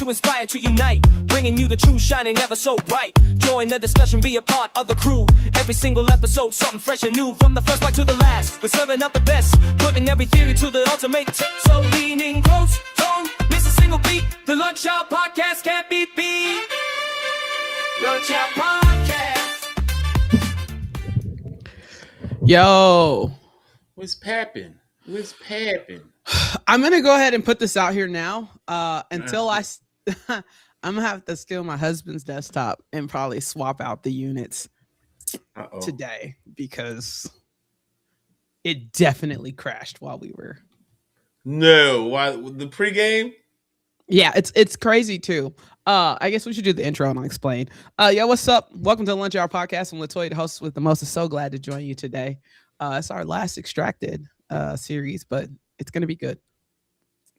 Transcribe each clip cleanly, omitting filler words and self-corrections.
to inspire, to unite, bringing you the truth, shining ever so bright. Join the discussion, be a part of the crew. Every single episode, something fresh and new. From the first one to the last, we're serving up the best, putting every theory to the ultimate test. So leaning close, don't miss a single beat. The Lunch Hour Podcast can't be beat. Lunch Hour Podcast. Yo. What's pappin'? What's pappin'? I'm going to go ahead and put this out here now until I'm going to have to steal my husband's desktop and probably swap out the units today because it definitely crashed while we were. No, why the pregame? Yeah, it's crazy too. I guess we should do the intro and I'll explain. Yo, what's up? Welcome to the Lunch Hour Podcast. I'm Latoya, the host with the most. So glad to join you today. It's our last Extracted series, but it's gonna be good.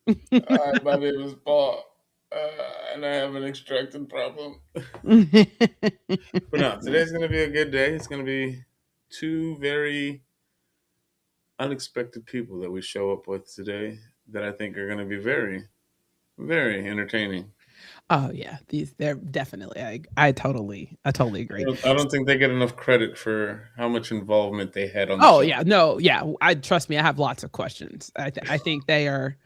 My name is Paul, and I have an extracted problem. But no, today's gonna be a good day. It's gonna be two very unexpected people that we show up with today that I think are gonna be very, very entertaining. Oh yeah, they're definitely. I totally agree. I don't think they get enough credit for how much involvement they had on the Oh show. yeah, no, yeah. I trust me. I have lots of questions. I think they are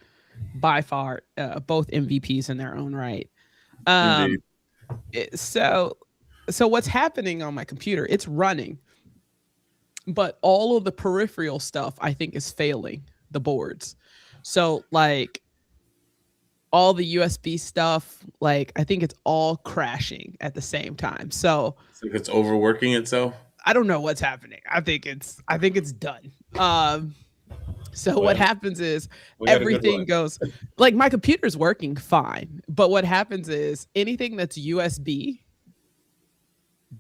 by far both MVPs in their own right. So what's happening on my computer? It's running, but all of the peripheral stuff I think is failing the boards. So like all the USB stuff, like I think it's all crashing at the same time. So it's overworking itself. I don't know what's happening. I think it's done. What happens is everything goes like my computer's working fine, but what happens is anything that's USB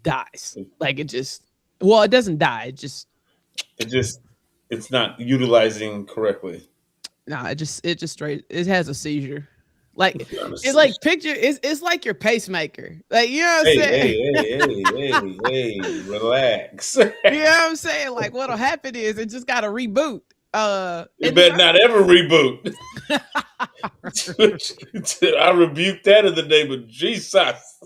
dies. Like it doesn't die. It's not utilizing correctly. No, it has a seizure. Like it's like it's like your pacemaker. Like you know what I'm saying? Hey, relax. You know what I'm saying? Like what'll happen is it just gotta reboot. It better not ever reboot. I rebuke that in the name of Jesus.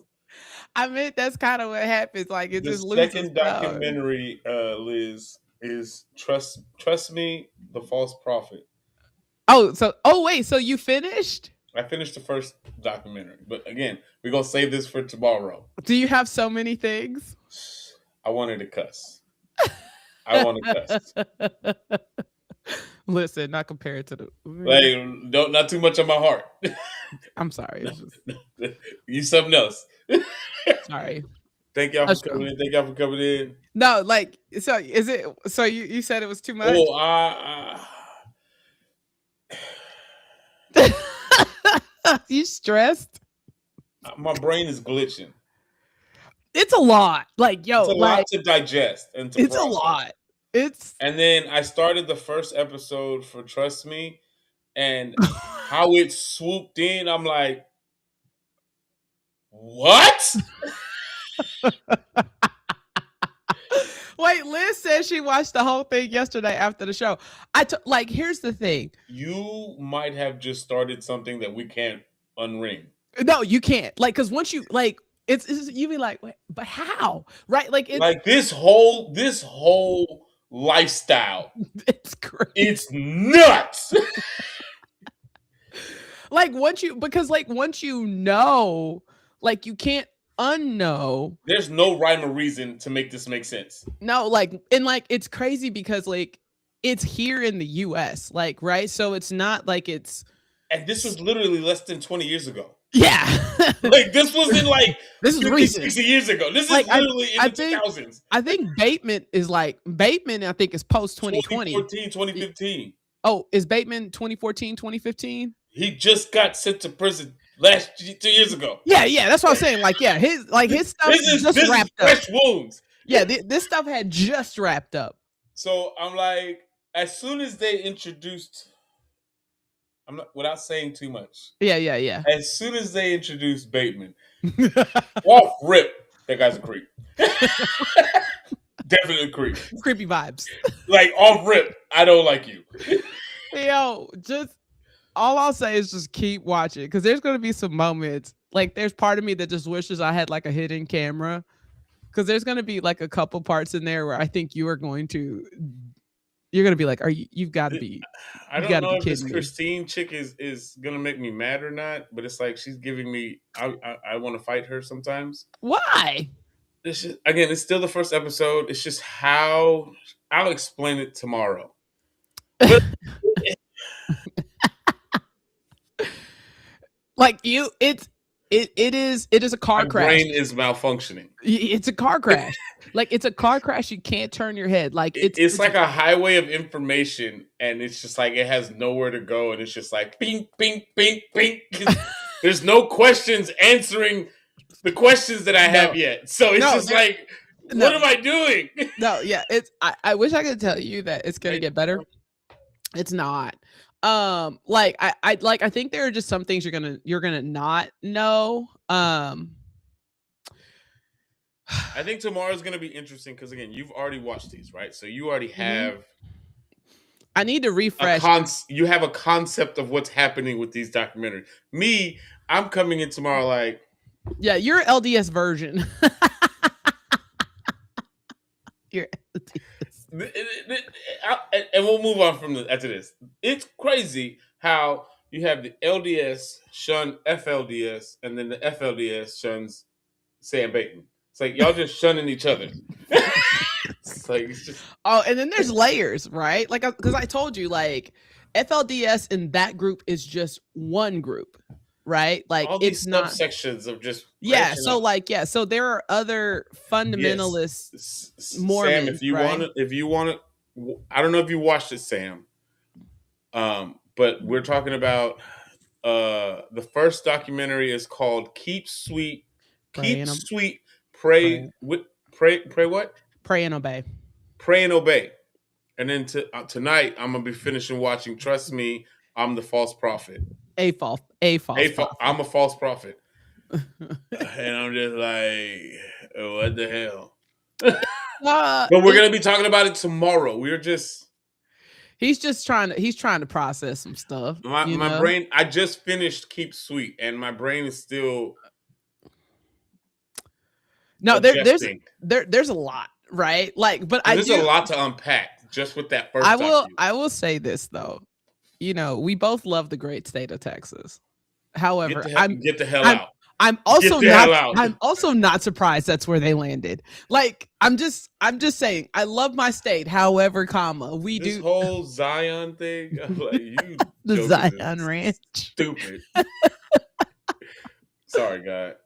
I mean that's kind of what happens. Like it just loses. The second documentary, Liz, is Trust Me, The False Prophet. Wait, so you finished? I finished the first documentary, but again, we're gonna save this for tomorrow. Do you have so many things? I wanted to cuss. I want to cuss. Listen, not compared to the not too much on my heart. I'm sorry. You something else. Sorry. Thank y'all for coming in. Thank y'all for coming in. No, like so is it so you said it was too much? You stressed? My brain is glitching. It's a lot. Like, yo, it's a lot to digest and to it's process. A lot. And then I started the first episode for Trust Me, and how it swooped in, I'm like, what? Wait, Liz said she watched the whole thing yesterday after the show. Here's the thing. You might have just started something that we can't unring. No, you can't. Like, because once you it's you be like, wait, but how? Right? Like it's like this whole lifestyle. It's crazy. It's nuts. once you know, like you can't unknow. There's no rhyme or reason to make this make sense. No, it's crazy because it's here in the US, right? So it's not like it's. And this was literally less than 20 years ago. Yeah. This wasn't this is 50, recent. 60 years ago. This is literally in the 2000s. I think Bateman I think is post 2020. 2014, 2015. Oh, is Bateman 2014, 2015? He just got sent to prison 2 years ago. Yeah, that's what I'm saying. His stuff just wrapped up. Fresh wounds. Yeah, this stuff had just wrapped up. So I'm like, as soon as they introduced, I'm not without saying too much. Yeah. As soon as they introduced Bateman, off rip, that guy's a creep. Definitely a creep. Creepy vibes. Off rip, I don't like you. Yo, just all I'll say is just keep watching because there's going to be some moments. Like, there's part of me that just wishes I had like a hidden camera because there's going to be like a couple parts in there where I think you're going to be like, you've got to be, I you don't got to know be if this kidding me. Christine chick is gonna make me mad or not, but it's like she's giving me. I want to fight her sometimes. Why? This is again. It's still the first episode. It's just how I'll explain it tomorrow. But Like it is a car my crash. brain is malfunctioning. It's a car crash. Like, it's a car crash. You can't turn your head. Like, It's like a highway of information, and it's just like it has nowhere to go, and it's just like ping, ping, ping, ping. There's no questions answering the questions that I have yet. So it's just like, what am I doing? No, yeah, I wish I could tell you that it's gonna get better. It's not. Like I think there are just some things you're gonna not know. I think tomorrow's going to be interesting because again, you've already watched these, right? So you already have. I need to refresh. You have a concept of what's happening with these documentaries. Me, I'm coming in tomorrow like. Yeah, your LDS version. Your LDS. And we'll move on from after this. It's crazy how you have the LDS shun FLDS, and then the FLDS shuns Sam Bateman. It's like y'all just shunning each other. It's like it's just. Oh, and then there's layers, right? Like, because I told you, like, FLDS in that group is just one group, right? Like, all it's these not subsections of just. So up. like, so there are other fundamentalist Mormons. Sam, if you want to, I don't know if you watched it, Sam. But we're talking about the first documentary is called "Keep Sweet, Pray what? Pray and Obey. Pray and Obey." And then tonight I'm gonna be finishing watching. Trust me, I'm the false prophet. A false prophet. I'm a false prophet, and I'm just like, what the hell? But we're gonna be talking about it tomorrow. He's trying to process some stuff. My brain. I just finished Keep Sweet, and my brain is still. No, there's a lot, right? Like, but there's a lot to unpack just with that first. I will say this though, we both love the great state of Texas. However, get the hell out. I'm also not surprised that's where they landed. Like, I'm just saying, I love my state. However, this whole Zion thing, I'm like, you the Zion Ranch, stupid. Sorry, God.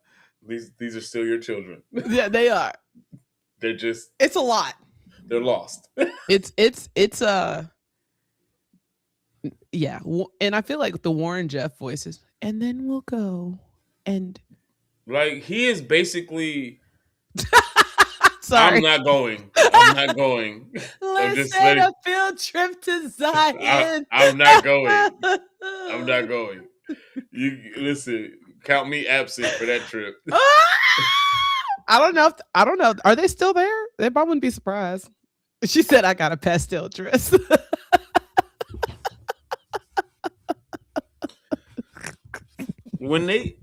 These are still your children. Yeah, they are. They're just. It's a lot. They're lost. It's yeah, and I feel like the Warren Jeff voices, and then we'll go and. Like, he is basically. Sorry. I'm not going. Let's take a field trip to Zion. I'm not going. You listen. Count me absent for that trip. I don't know. Are they still there? I wouldn't be surprised. She said, "I got a pastel dress." When they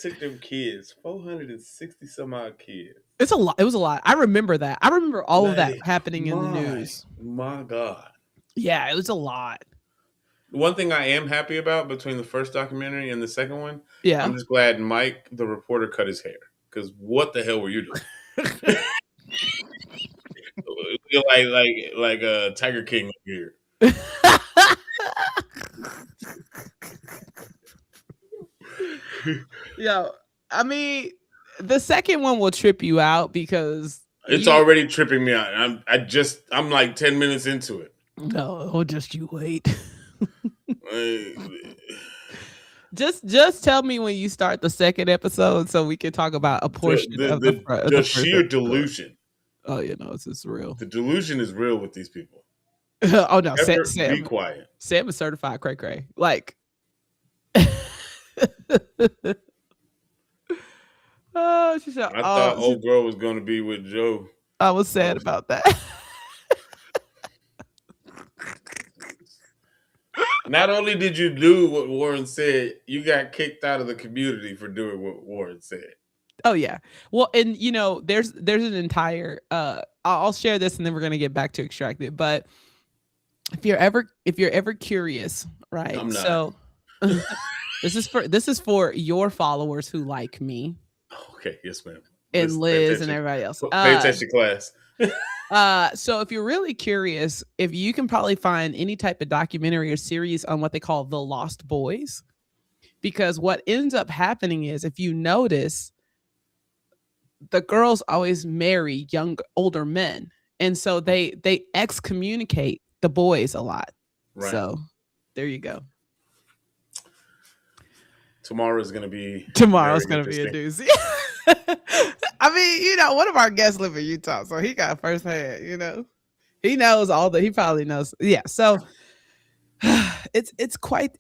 took them kids, 460 some odd kids. It's a lot. It was a lot. I remember that. I remember all of that happening in the news. My God. Yeah, it was a lot. One thing I am happy about between the first documentary and the second one, I'm just glad Mike, the reporter, cut his hair. Because what the hell were you doing? like a Tiger King here. Yeah, I mean, the second one will trip you out because it's already tripping me out. I'm like 10 minutes into it. No, just you wait. Just tell me when you start the second episode so we can talk about a portion of the sheer delusion. Oh, it's real. The delusion is real with these people. Oh no, Sam, be quiet. Sam is certified cray cray. Like, oh, she said. I thought old girl was going to be with Joe. I was sad about that. Not only did you do what Warren said, you got kicked out of the community for doing what Warren said. Oh yeah. Well, and there's an entire I'll share this and then we're gonna get back to extracted. But if you're ever curious, right? I'm not. So this is for your followers who like me Okay, yes, ma'am. and Pay Liz and attention. everybody else. Pay attention, class. So if you're really curious, if you can probably find any type of documentary or series on what they call the Lost Boys, because what ends up happening is, if you notice, the girls always marry older men, and so they excommunicate the boys a lot. Right. So there you go. Tomorrow's going to be a doozy. I mean, one of our guests live in Utah, so he got firsthand. He knows he probably knows. Yeah. So it's quite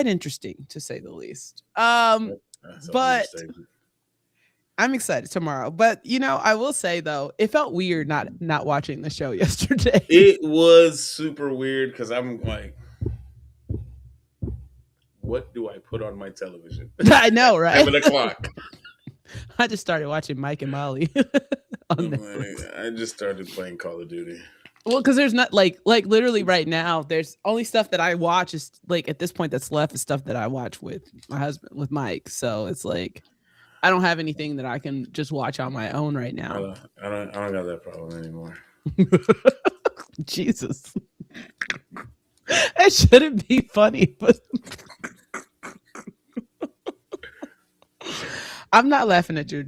interesting, to say the least. But I'm excited tomorrow. But I will say though, it felt weird not watching the show yesterday. It was super weird because I'm like, what do I put on my television? I know, right? 7:00. I just started watching Mike and Molly on Netflix. I just started playing Call of Duty. Well, because there's not like literally right now, there's only stuff that I watch is like, at this point that's left is stuff that I watch with my husband, with Mike. So it's like, I don't have anything that I can just watch on my own right now. I don't got that problem anymore. Jesus. It shouldn't be funny, but I'm not laughing at your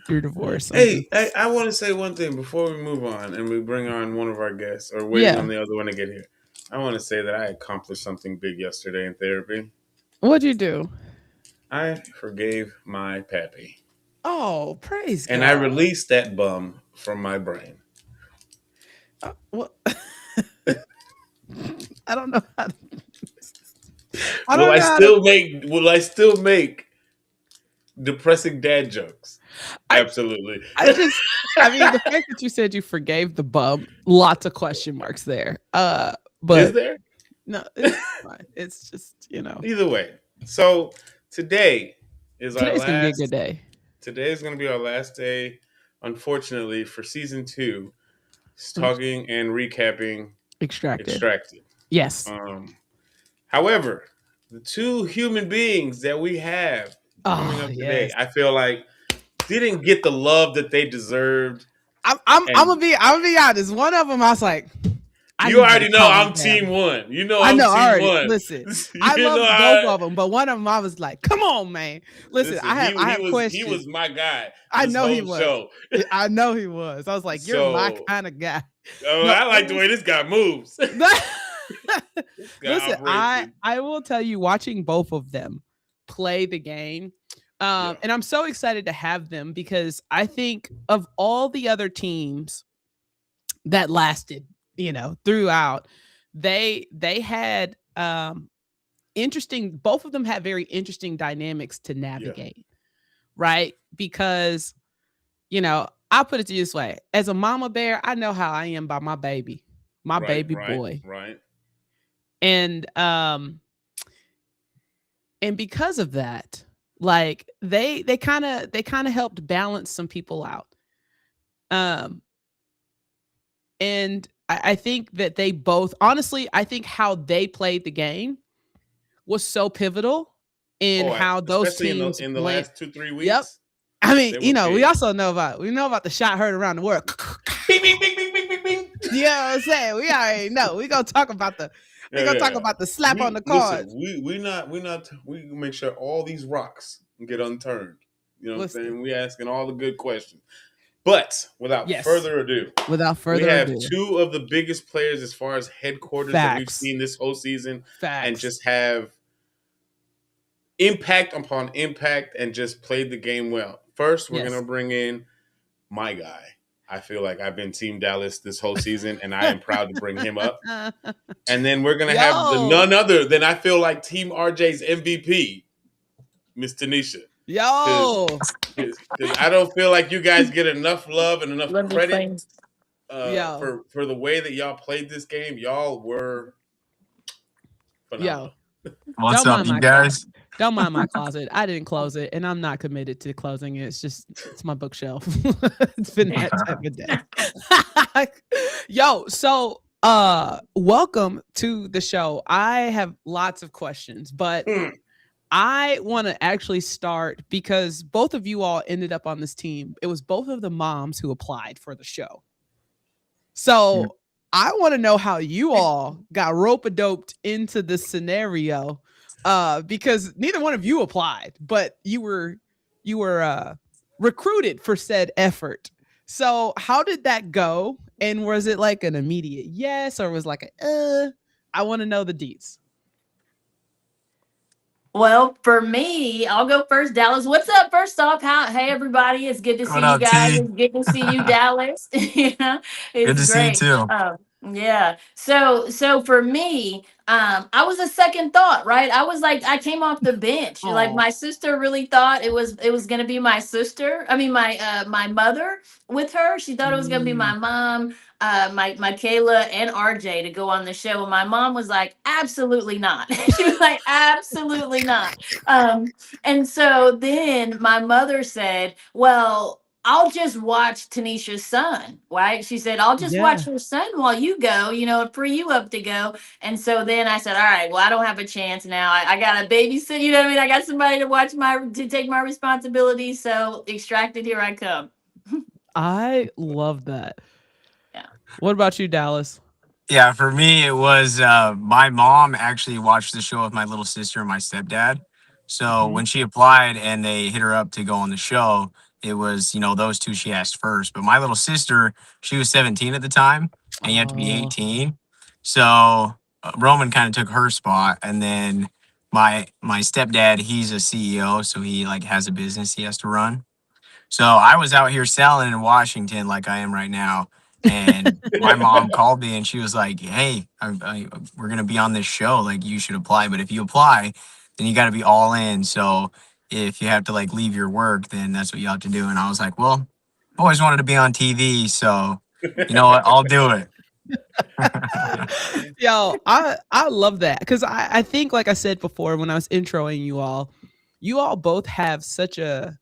divorce. Hey, I want to say one thing before we move on and we bring on one of our guests, or waiting on the other one to get here. I want to say that I accomplished something big yesterday in therapy. What'd you do? I forgave my pappy. Oh, praise God. And I released that bum from my brain. Well, I don't know how to... Will I still make depressing dad jokes? Absolutely. I mean, the fact that you said you forgave the bum, lots of question marks there. But is there? No, it's fine. It's just, Either way. So today's gonna be a good day. Today is gonna be our last day, unfortunately, for season 2. Talking and recapping Extracted. Yes. However, the 2 human beings that we have coming up today, I feel like didn't get the love that they deserved. I'm gonna be honest. One of them, I was like, you already know I'm team 1. You know I'm team 1. Listen, I love both of them, but one of them I was like, come on, man. Listen, I have questions. He was my guy. I know he was. I know he was. I was like, you're my kind of guy. I like the way this guy moves. Listen, I will tell you, watching both of them play the game, and I'm so excited to have them, because I think of all the other teams that lasted, throughout, they had interesting, both of them had very interesting dynamics to navigate, right? Because, I'll put it to you this way. As a mama bear, I know how I am by my baby, baby boy. Right. And because of that, like they kind of helped balance some people out. And I think that they both, honestly, I think how they played the game was so pivotal in how those teams in the last 2-3 weeks. Yep. I mean, we also know about the shot heard around the world. Bing, bing, bing, bing, bing, bing, bing. You know what I'm saying? We already know. We're gonna talk about the talk about the slap on the cards. Listen, we make sure all these rocks get unturned. You know what I'm saying? We asking all the good questions. But without further ado, we have 2 of the biggest players as far as headquarters that we've seen this whole season, and just have impact upon impact and just played the game well. First, we're going to bring in my guy. I feel like I've been Team Dallas this whole season, and I am proud to bring him up. And then we're going to have none other than, I feel like, Team RJ's MVP, Miss Tanisha. Because I don't feel like you guys get enough love and enough credit for the way that y'all played this game. Y'all were Yo, phenomenal. What's don't up, mind you my guys? don't mind my closet. I didn't close it, and I'm not committed to closing it. It's my bookshelf. It's been that type of day. Yo, so welcome to the show. I have lots of questions, but I want to actually start because both of you all ended up on this team. It was both of the moms who applied for the show. So I want to know how you all got rope-a-doped into this scenario, because neither one of you applied, but you were recruited for said effort. So how did that go? And was it like an immediate yes, or was like a I want to know the deets. Well, for me, I'll go first. Dallas, what's up? First off, hey everybody, it's good to What see you up, guys. T? It's good to see you, Dallas. Yeah, Good it's to see you great. too. Yeah. So for me, I was a second thought, right? I was like, I came off the bench. Like Oh, my sister really thought it was gonna be my sister. I mean, my mother with her. She thought it was gonna be my mom, my Kayla and RJ to go on the show. And my mom was like, absolutely not. She was like, absolutely not. And so then my mother said, well, I'll just watch Tanisha's son, right? She said, I'll just watch yeah. her son while you go, free you up to go. And so then I said, all right, well, I don't have a chance now. I got a babysit, you know what I mean? I got somebody to take my responsibility. So extracted, here I come. I love that. Yeah. What about you, Dallas? Yeah, for me, it was my mom actually watched the show with my little sister and my stepdad. So Mhm. when she applied and they hit her up to go on the show, it was, those two she asked first. But my little sister, she was 17 at the time, and you have to be Oh, 18. So Roman kind of took her spot. And then my stepdad, he's a CEO, so he like has a business he has to run. So I was out here selling in Washington like I am right now. And my mom called me and she was like, hey, we're going to be on this show. Like, you should apply. But if you apply, then you got to be all in. So if you have to like leave your work, then that's what you have to do. And I was like, well, I've always wanted to be on TV. So you know what? I'll do it. yo, I love that because I think, like I said before when I was introing you all both have such a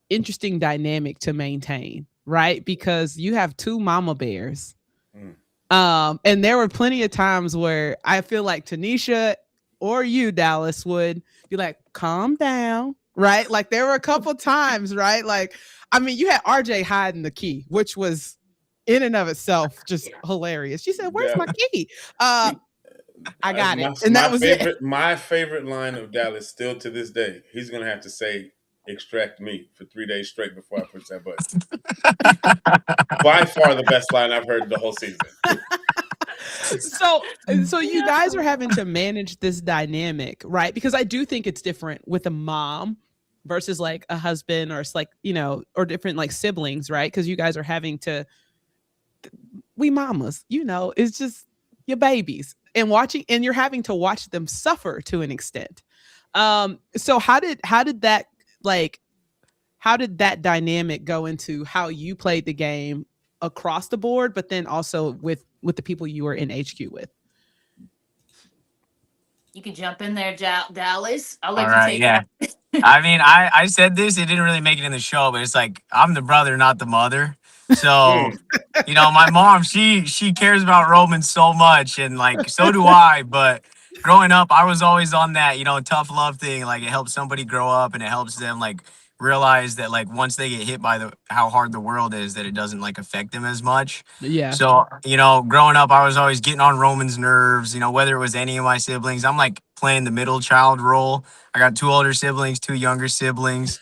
interesting dynamic to maintain, right? Because you have two mama bears. Mm. And there were plenty of times where I feel like Tanisha or you, Dallas, would be like, calm down, right? Like there were a couple times, right? Like, I mean, you had RJ hiding the key, which was in and of itself just hilarious. She said, where's Yeah. my key? I got it. My, And that my was favorite, it. my favorite line of Dallas still to this day. He's gonna have to say "extract me" for 3 days straight before I push that button. By far the best line I've heard the whole season. So you guys are having to manage this dynamic, right? Because I do think it's different with a mom versus like a husband, or it's like, or different like siblings, right? Because you guys are having to, we mamas, it's just your babies, and you're having to watch them suffer to an extent. So how did that, like, how did that dynamic go into how you played the game across the board, but then also with the people you were in HQ with? You can jump in there, Dallas. I'll All let you right. take Yeah. off. I mean, I said this, it didn't really make it in the show, but it's like I'm the brother, not the mother. So, my mom, she cares about Roman so much, and like so do I. But growing up, I was always on that, tough love thing. Like it helps somebody grow up, and it helps them like realize that like once they get hit by how hard the world is, that it doesn't like affect them as much. Yeah. So, growing up, I was always getting on Roman's nerves, whether it was any of my siblings. I'm like playing the middle child role. I got two older siblings, two younger siblings.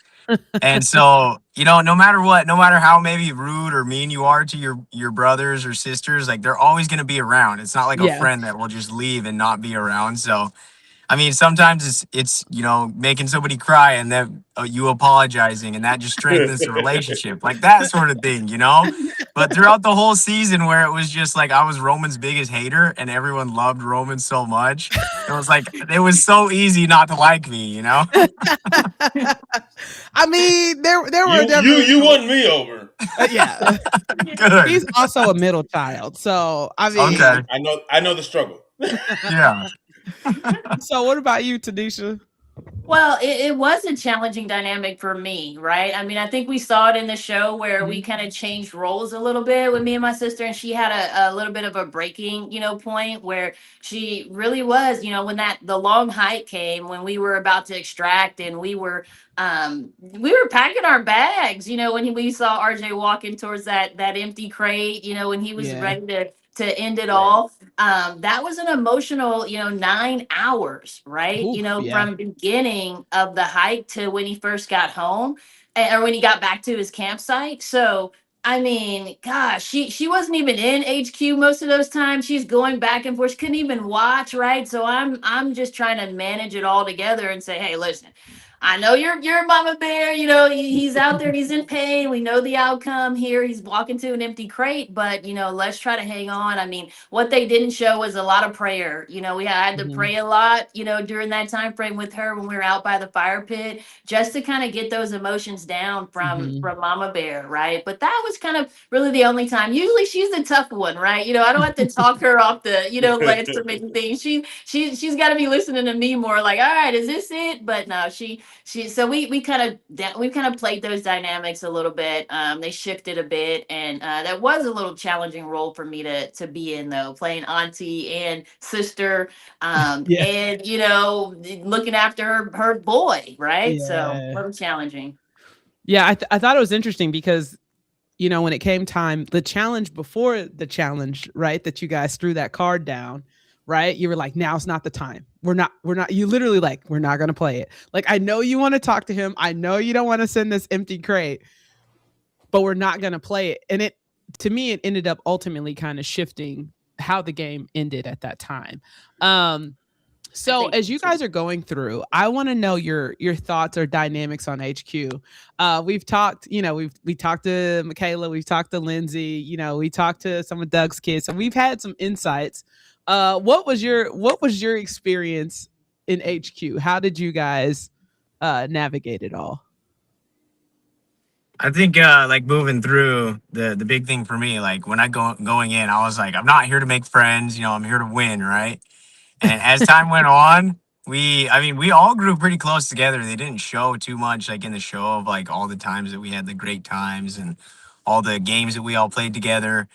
And so, no matter what, no matter how maybe rude or mean you are to your brothers or sisters, like they're always going to be around. It's not like a Yeah. friend that will just leave and not be around. So, I mean, sometimes it's making somebody cry and then you apologizing, and that just strengthens the relationship, like that sort of thing. But throughout the whole season, where it was just like I was Roman's biggest hater and everyone loved Roman so much, it was like it was so easy not to like me. I mean, there were You definitely won me over. yeah. Good. He's also a middle child, so I mean, Okay. I know the struggle. Yeah. So what about you, Tanisha? Well, it was a challenging dynamic for me, right? I mean, I think we saw it in the show where we Mhm. kind of changed roles a little bit with me and my sister, and she had a little bit of a breaking, point where she really was, when the long hike came, when we were about to extract, and we were packing our bags, when we saw RJ walking towards that empty crate, when he was Yeah. ready to end it Right. all. That was an emotional, 9 hours, right? Oof, yeah. From beginning of the hike to when he first got home, or when he got back to his campsite. So I mean, gosh, she wasn't even in HQ most of those times. She's going back and forth. She couldn't even watch, right? So I'm just trying to manage it all together and say, hey, listen, I know you're Mama Bear. He's out there. He's in pain. We know the outcome here. He's walking to an empty crate, but let's try to hang on. I mean, what they didn't show was a lot of prayer. We had to Mhm. pray a lot. During that time frame with her when we were out by the fire pit, just to kind of get those emotions down from Mhm. from Mama Bear, right? But that was kind of really the only time. Usually she's the tough one, right? I don't have to talk her off the ledge for many things. She's got to be listening to me more. Like, all right, is this it? But no, so we kind of played those dynamics a little bit. They shifted a bit, and that was a little challenging role for me to be in, though, playing auntie and sister, Yeah. and looking after her boy, right? So a Yeah. little challenging. Yeah, I thought it was interesting because when it came time, the challenge before the challenge, right? That you guys threw that card down, right? You were like, now's not the time. We're not, you literally like, we're not going to play it. Like, I know you want to talk to him. I know you don't want to send this empty crate, but we're not going to play it. And to me, it ended up ultimately kind of shifting how the game ended at that time. I So think as you so too. guys are going through, I want to know your thoughts or dynamics on HQ. We've talked, we talked to Michaela, we've talked to Lindsay, we talked to some of Doug's kids, so we've had some insights. What was your experience in HQ? How did you guys navigate it all? I think like moving through the big thing for me, like when I going in, I was like, I'm not here to make friends, I'm here to win, right? And as time went on, we all grew pretty close together. They didn't show too much like in the show of like all the times that we had the great times and all the games that we all played together.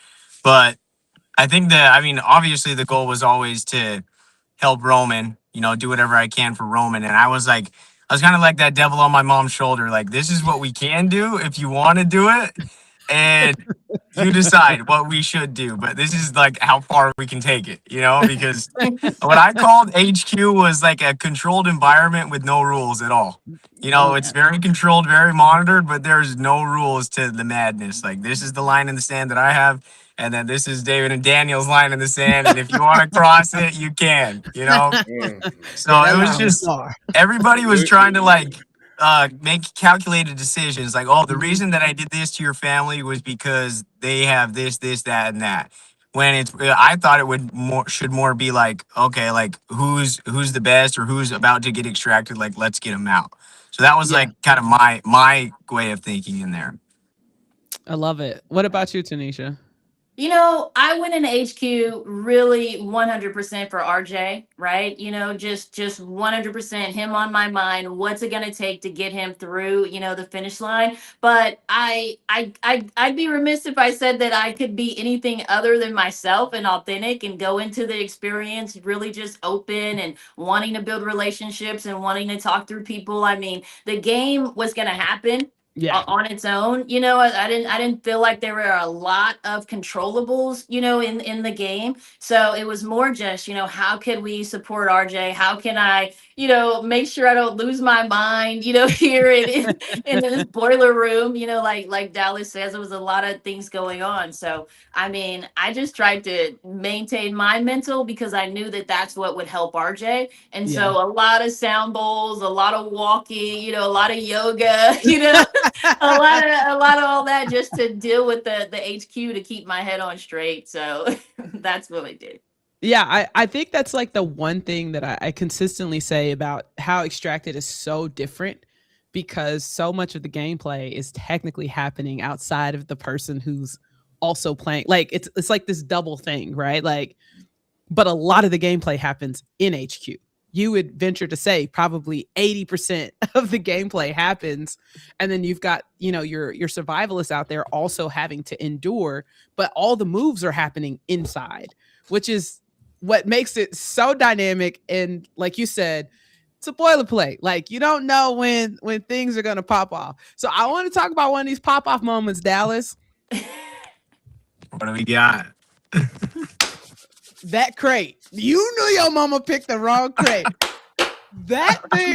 But I think that obviously the goal was always to help Roman, do whatever I can for Roman. And I was kind of like that devil on my mom's shoulder. Like, this is what we can do if you want to do it. And you decide what we should do. But this is like how far we can take it, because what I called HQ was like a controlled environment with no rules at all. It's Yeah. very controlled, very monitored, but there's no rules to the madness. Like, this is the line in the sand that I have, and then this is David and Daniel's line in the sand. And if you want to cross it, you can. Mm. So Yeah, it that was line was just far. everybody was We, trying to like make calculated decisions. Like, oh, the Mhm. reason that I did this to your family was because they have this, that, and that. When I thought it should more be like, okay, like who's the best or who's about to get extracted. Like, let's get them out. So that was Yeah, like kind of my way of thinking in there. I love it. What about you, Tanisha? I went in HQ really 100% for RJ, right? Just 100% him on my mind. What's it gonna take to get him through, the finish line? But I'd be remiss if I said that I could be anything other than myself and authentic and go into the experience really just open and wanting to build relationships and wanting to talk through people. I mean, the game was gonna happen Yeah, on its own. I didn't feel like there were a lot of controllables, in the game. So it was more just, how can we support RJ? How can I, make sure I don't lose my mind, here in this boiler room, like Dallas says, there was a lot of things going on. So I mean, I just tried to maintain my mental because I knew that that's what would help RJ. And yeah. so a lot of sound bowls, a lot of walking, a lot of yoga, a lot of all that just to deal with the HQ to keep my head on straight. So that's what I did. Yeah, I think that's like the one thing that I consistently say about how Extracted is so different because so much of the gameplay is technically happening outside of the person who's also playing. Like it's like this double thing, right? Like but a lot of the gameplay happens in HQ. You would venture to say probably 80% of the gameplay happens, and then you've got, your survivalists out there also having to endure, but all the moves are happening inside, which is what makes it so dynamic. And like you said, it's a boilerplate. Like, you don't know when things are going to pop off. So I want to talk about one of these pop off moments, Dallas. What do we got? That crate. You knew your mama picked the wrong crate. That thing.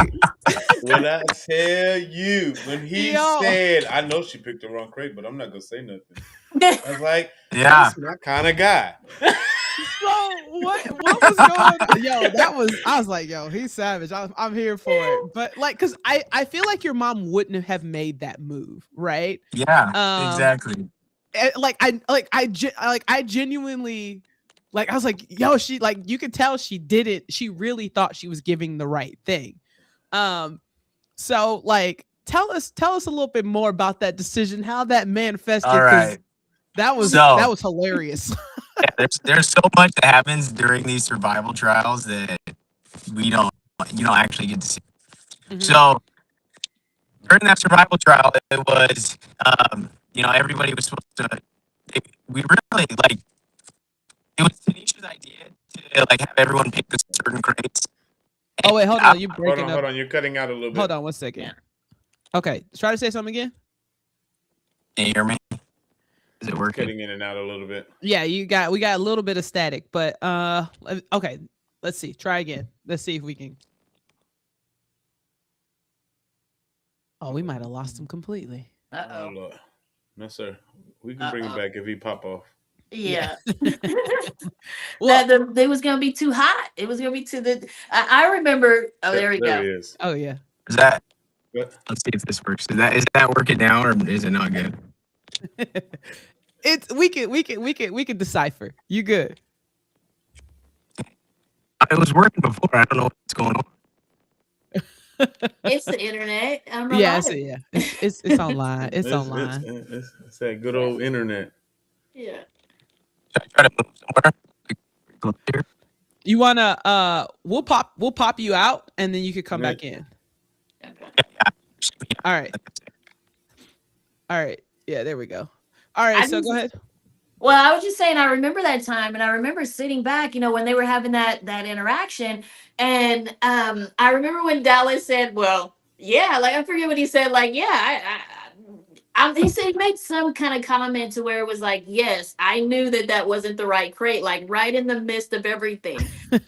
What I tell you, when he said, I know she picked the wrong crate, but I'm not going to say nothing. I was like, Yeah. that's my kind of guy. So what was going on? Yo, I was like, yo, he's savage. I'm here for it. But like, cause I feel like your mom wouldn't have made that move, right? Yeah, exactly. I genuinely, like, I was like, yo, she, like, you could tell she really thought she was giving the right thing. So like, tell us a little bit more about that decision, how that manifested. All right. That was hilarious. Yeah, there's so much that happens during these survival trials that you don't actually get to see. Mm-hmm. So during that survival trial, it was everybody was supposed to. We really like. It was Tanisha's idea to like have everyone pick the certain crates. Oh wait, hold on, you breaking up. Hold on, you're cutting out a little bit. Hold on 1 second. Yeah. Okay, try to say something again. Can you hear me? Is it working? Cutting in and out a little bit. Yeah, we got a little bit of static, but okay, let's see. Try again. Let's see if we can. Oh, we might have lost him completely. Oh Lord. No sir, we can bring him back if he pop off. Yeah. Well, it was gonna be too hot. It was gonna be I remember. Oh, there we go. There he is. Oh yeah. Is that? Let's see if this works. Is that working now, or is it not good? We can decipher. You good? It was working before. I don't know what's going on. It's the internet. It's online. It's online. It's that good old internet. Yeah. Should I try to move somewhere? Here? You wanna we'll pop you out and then you could come back in. Okay. All right. Yeah, there we go. All right, so go ahead. Well, I was just saying, I remember that time, and I remember sitting back, when they were having that interaction, and I remember when Dallas said, "Well, yeah," like I forget what he said, like, "Yeah, he said he made some kind of comment to where it was like, yes, I knew that wasn't the right crate, like right in the midst of everything."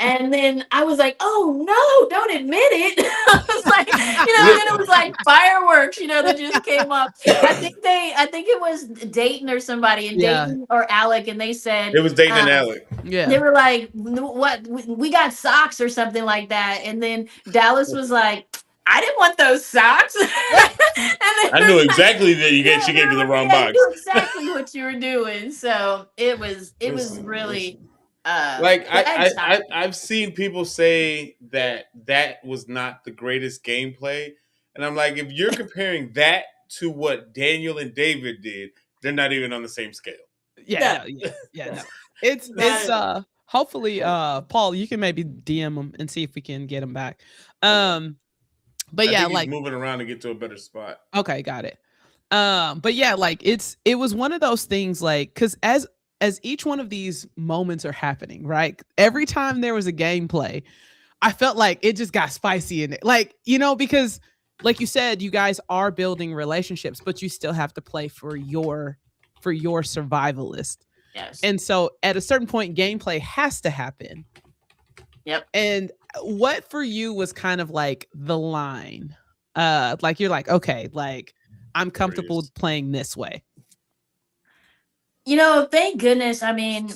And then I was like, "Oh no, don't admit it." I was like, and then it was like fireworks, that just came up. I think it was Dayton or somebody, and Dayton or Alec, and they said it was Dayton and Alec. Yeah, they were like, "What? We got socks or something like that." And then Dallas was like, "I didn't want those socks." I knew exactly that she gave you the wrong box. I knew exactly what you were doing. So it was really like I've seen people say that was not the greatest gameplay, and I'm like, if you're comparing that to what Daniel and David did, they're not even on the same scale. Yeah. No. It's hopefully Paul, you can maybe DM him and see if we can get him back. But yeah, he's moving around to get to a better spot. Okay, got it. But yeah, like it was one of those things, like, because as each one of these moments are happening, right? Every time there was a gameplay, I felt like it just got spicy in it. Like, because like you said, you guys are building relationships, but you still have to play for your survivalist. Yes. And so at a certain point, gameplay has to happen. Yep. And what for you was kind of like the line? Like you're like, okay, like I'm comfortable with playing this way. Thank goodness. I mean,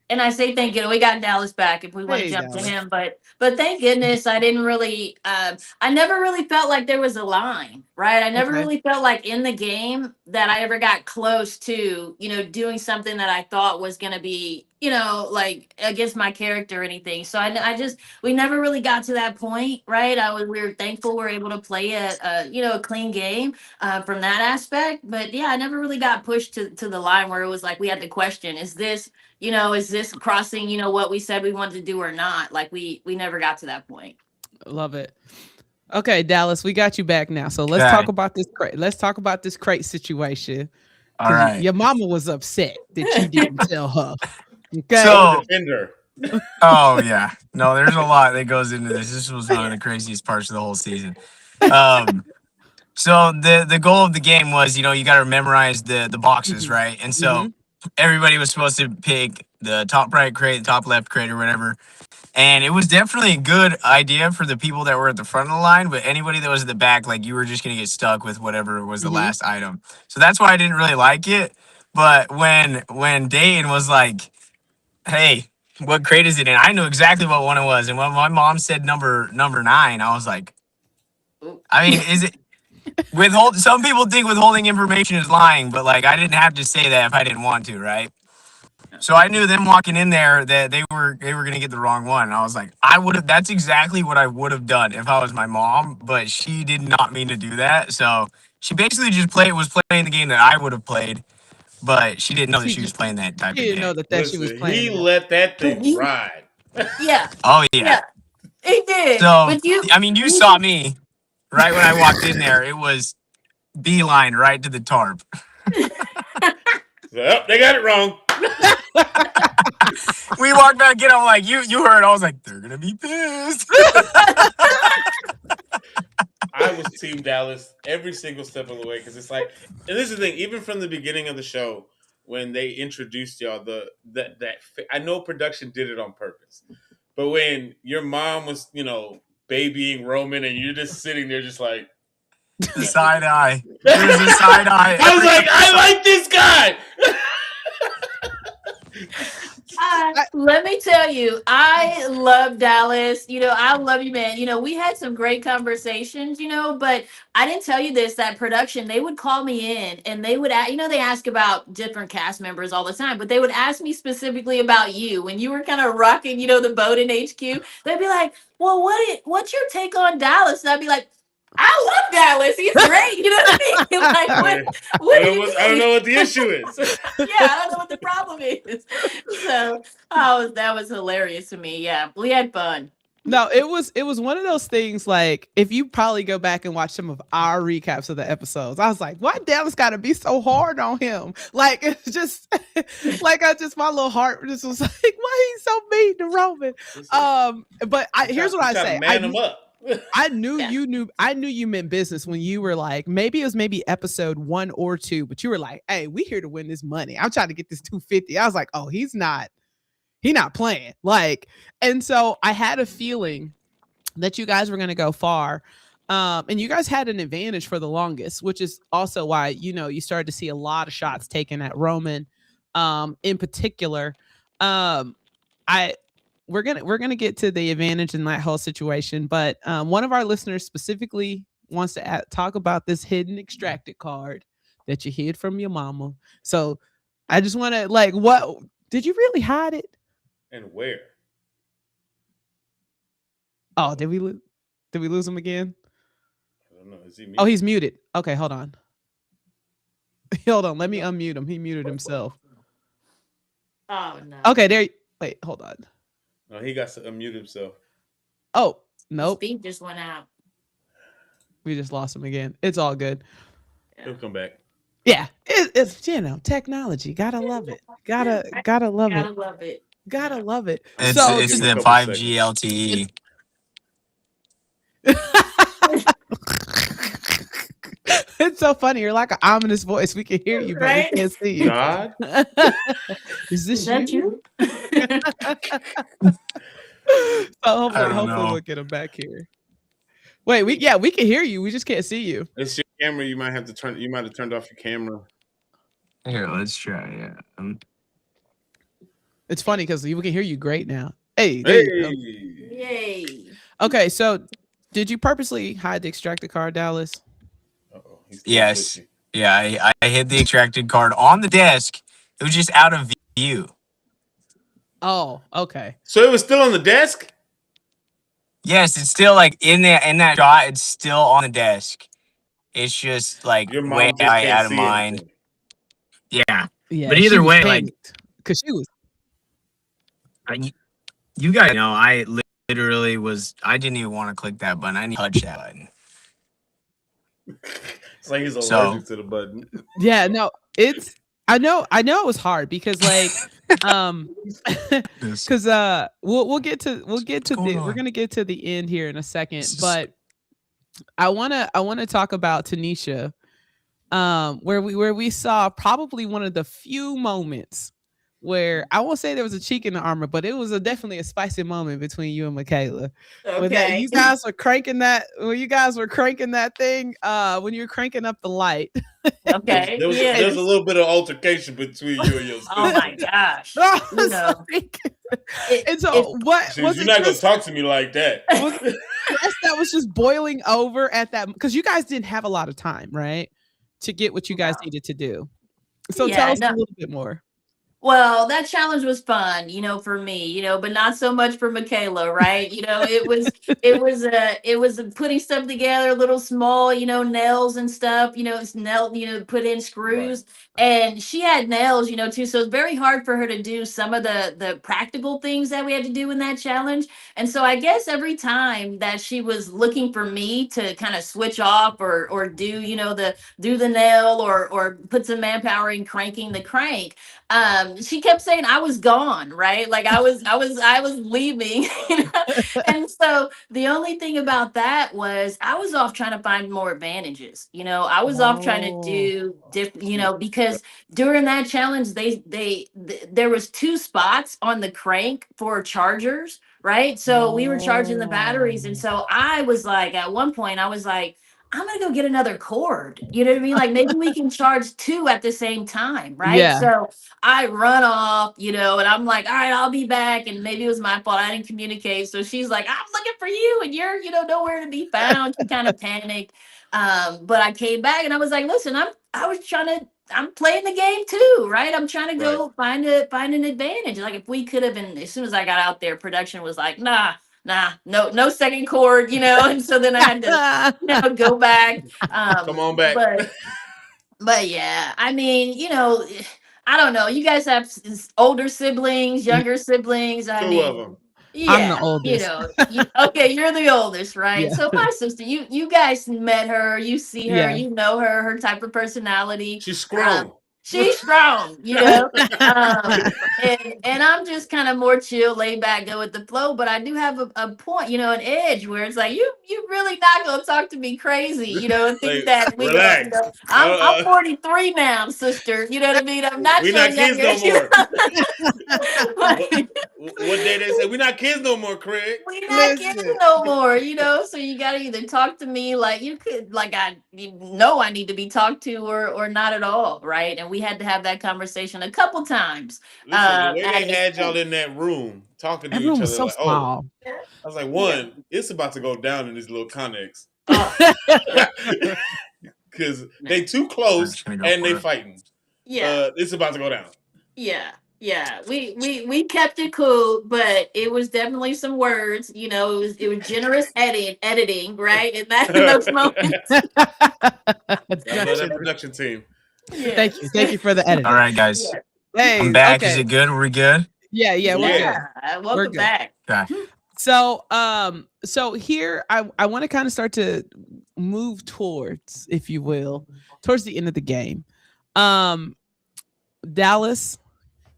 and I say thank goodness, we got Dallas back if we want to jump to him, but thank goodness I didn't really I never really felt like there was a line. right? I never Okay. really felt like in the game that I ever got close to, doing something that I thought was going to be, like against my character or anything. So I just, we never really got to that point, right? We were thankful we were able to play a clean game from that aspect. But yeah, I never really got pushed to the line where it was like we had to question, is this crossing, what we said we wanted to do or not? Like we never got to that point. Love it. Okay, Dallas, we got you back now. So let's Okay. talk about this crate. Let's talk about this crate situation. All Because right. your mama was upset that you didn't tell her. Okay. So- Defender. Oh yeah. No, there's a lot that goes into this. This was one of the craziest parts of the whole season. So the goal of the game was, you got to memorize the boxes, right? And so everybody was supposed to pick the top right crate, the top left crate, or whatever. And it was definitely a good idea for the people that were at the front of the line, but anybody that was at the back, like you were just gonna get stuck with whatever was the last item. So that's why I didn't really like it. But when Dayton was like, "Hey, what crate is it in?" I knew exactly what one it was, and when my mom said number 9, I was like, I mean, is it withhold? Some people think withholding information is lying, but like I didn't have to say that if I didn't want to, right? So I knew them walking in there that they were gonna get the wrong one. And I was like, that's exactly what I would have done if I was my mom, but she did not mean to do that. So she basically just was playing the game that I would have played, but she didn't know that she was playing that type of She didn't know game. that she was Listen, playing. he let that thing You- ride. Yeah. Oh yeah. He did. So But I mean, you saw me right when I walked in there. It was beeline right to the tarp. So, they got it wrong. We walked back in. I'm like, you heard. I was like, they're gonna be pissed. I was Team Dallas every single step of the way because it's like, and this is the thing. Even from the beginning of the show, when they introduced y'all, I know production did it on purpose, but when your mom was, babying Roman, and you're just sitting there, just like The side eye. It was a side eye. I was like, I like this guy. let me tell you, I love Dallas. I love you, man. We had some great conversations, but I didn't tell you this, that production, they would call me in and they would, they ask about different cast members all the time, but they would ask me specifically about you when you were kind of rocking, the boat in HQ. They'd be like, well, what's your take on Dallas? And I'd be like, I love Dallas. He's great. You know what I mean? Like, what do you mean? I don't know what the issue is. Yeah, I don't know what the problem is. So, that was hilarious to me. Yeah, we had fun. No, it was one of those things, like, if you probably go back and watch some of our recaps of the episodes, I was like, why Dallas gotta be so hard on him? Like, it's just like my little heart just was like, why he's so mean to Roman? But here's what I say. Man him up. I knew you meant business when you were like, maybe it was episode 1 or 2, but you were like, hey, we here to win this money. I'm trying to get this 250. I was like, oh, he's not playing. Like, and so I had a feeling that you guys were going to go far. And you guys had an advantage for the longest, which is also why, you started to see a lot of shots taken at Roman, in particular. We're gonna get to the advantage in that whole situation, but one of our listeners specifically wants to talk about this hidden extracted card that you hid from your mama. So I just want to, like, what did you really hide it? And where? Oh, did we lose him again? I don't know. Is he muted? Oh, he's muted. Okay, hold on. Hold on. Let me unmute him. He muted himself. Oh no. Okay, wait, hold on. No, he got to unmute himself. Oh, nope. Speed just went out. We just lost him again. It's all good. He'll come back. Yeah, it's technology. Gotta love it. Gotta love it. Gotta love it. Gotta love it. It's the 5G LTE. It's so funny. You're like an ominous voice. We can hear you, but Right? we can't see you. God? Is this Is that you? So I don't hopefully know. we'll get him back here. Wait, we can hear you. We just can't see you. It's your camera. You might have turned off your camera. Here, let's try. Yeah. It's funny because we can hear you great now. Hey, there you go. Yay. Okay, so did you purposely hide the extracted card, Dallas? He's still Yes. pushy. Yeah, I hid the extracted card on the desk. It was just out of view. Oh, okay. So it was still on the desk? Yes, it's still like in that shot. It's still on the desk. It's just like Your way mom just can't out of see mind. anything. Yeah, Yeah, but she either was way, like panicked because she was. you guys know, I literally was. I didn't even want to click that button. I didn't touch that button. It's like he's So allergic to the button. Yeah, no, it's. I know it was hard because this because we'll get to going we're on? gonna get to the end here in a second, This is but I wanna talk about Tanisha, where we saw probably one of the few moments where I won't say there was a cheek in the armor, but it was definitely a spicy moment between you and Michaela. When that Okay. you guys were cranking that when you guys were cranking that thing, when you were cranking up the light. Okay. There was Yes. a little bit of altercation between you and your sister. Oh my gosh. I You was know, like, it, and so it, what She was you're it not gonna just talk to me like that. was it stress that was just boiling over at that because you guys didn't have a lot of time, right? To get what you guys no. needed to do. So tell Yeah, us a no. little bit more. Well, that challenge was fun, for me, but not so much for Michaela, right? It was putting stuff together, little small, nails and stuff, it's nail, put in Right. screws. And she had nails, too. So it's very hard for her to do some of the practical things that we had to do in that challenge. And so I guess every time that she was looking for me to kind of switch off or do, do the nail or put some manpower in cranking the crank, she kept saying I was gone, right? Like I was leaving. And so the only thing about that was I was off trying to find more advantages. I was off trying to Oh. do because during that challenge there was two spots on the crank for chargers, right? So we were charging the batteries, and Oh. so I was like, at one point I was like, I'm gonna go get another cord. You know what I mean? Like maybe we can charge two at the same time, right? Yeah. So I run off, and I'm like, all right, I'll be back. And maybe it was my fault. I didn't communicate. So she's like, I'm looking for you and you're, nowhere to be found. She kind of panicked. But I came back and I was like, listen, I'm playing the game too, right? I'm trying to Right. go find an advantage. Like if we could have been, as soon as I got out there, production was like, nah, no second chord, and so then I had to, go back. Come on back. But yeah, I mean, I don't know. You guys have older siblings, younger siblings. I Two of mean, them. I'm the yeah, oldest. okay, you're the oldest, right? Yeah. So my sister, you guys met her, you see her, Yeah. you know her type of personality. She's Um, strong. she's strong, and I'm just kind of more chill, laid back, go with the flow. But I do have a point, an edge where it's like you really not gonna talk to me crazy, and think Like, that we gonna, relax. I'm 43 now, sister. You know what I mean? I'm not We so not kids younger. no more. What, Like, what day they say we not kids no more, Craig? we not kids Listen. no more, so you gotta either talk to me like you could, like I need to be talked to, or not at all, right? And we had to have that conversation a couple times. Listen, the way At they this had y'all point. in that room talking to Everyone each was other, so like, oh, small. I was like, Yeah. one, it's about to go down in this little Connex. Oh, Because no. they too I'm close just gonna go and they for it. fighting. Yeah. It's about to go down. Yeah. We kept it cool, but it was definitely some words. It was generous editing, right? And that in those moments. I love that Gotcha. production team. Thank you. Yes. Thank you for the All editing. right, guys. Yeah. Hey, I'm back. Is okay. it good? Are we good? Yeah, we're Yeah. good. Yeah. We're Welcome good. back. Okay. So here I want to kind of start to move towards, if you will, towards the end of the game. Dallas,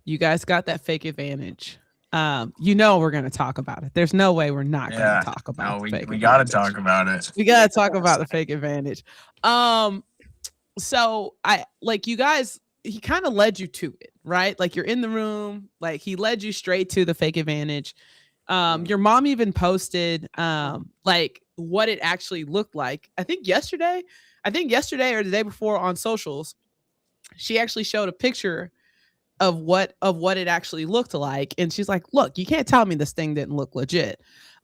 you guys got that fake advantage. We're gonna talk about it. There's no way we're not Yeah. gonna talk about No, the fake we gotta advantage. talk about it. We gotta talk about the fake advantage. So I like you guys, he kind of led you to it, right? Like you're in the room, like he led you straight to the fake advantage. Your mom even posted like what it actually looked like. I think yesterday or the day before on socials, she actually showed a picture of what it actually looked like. And she's like, look, you can't tell me this thing didn't look legit.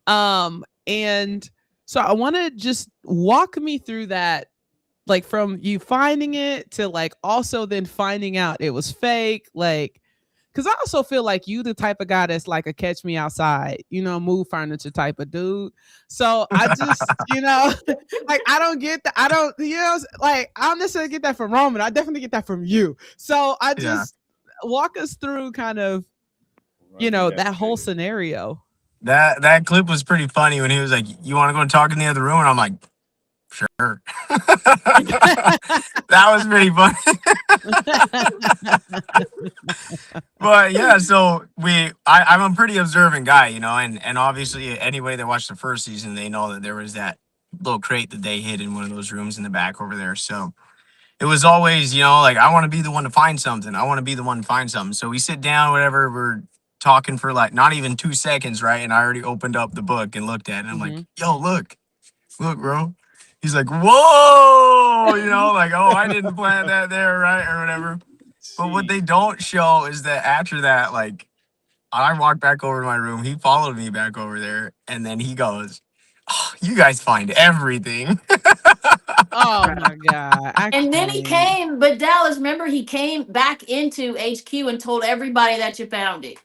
And so I want to just walk me through that like from you finding it to like also then finding out it was fake, like because I also feel like you the type of guy that's like a catch me outside, move furniture type of dude. So I just, like I don't get that. I don't, like I don't necessarily get that from Roman. I definitely get that from you. So I Yeah. just walk us through kind of, Run me that, that whole baby. scenario. That clip was pretty funny when he was like, "You want to go and talk in the other room?" And I'm like, "Sure." That was pretty funny. But yeah, so I'm a pretty observant guy, and obviously anybody that watched the first season, they know that there was that little crate that they hid in one of those rooms in the back over there. So it was always, like I want to be the one to find something. I want to be the one to find something. So we sit down, whatever, we're talking for like not even 2 seconds, right? And I already opened up the book and looked at it. And I'm like, Mhm. yo, look, bro. He's like, whoa, like, oh, I didn't plant that there, right? Or whatever. But what they Jeez. don't show is that after that, like, I walked back over to my room. He followed me back over there. And then he goes, oh, you guys find everything. Oh my god, I And then he can't. came, but Dallas, remember, he came back into HQ and told everybody that you found it.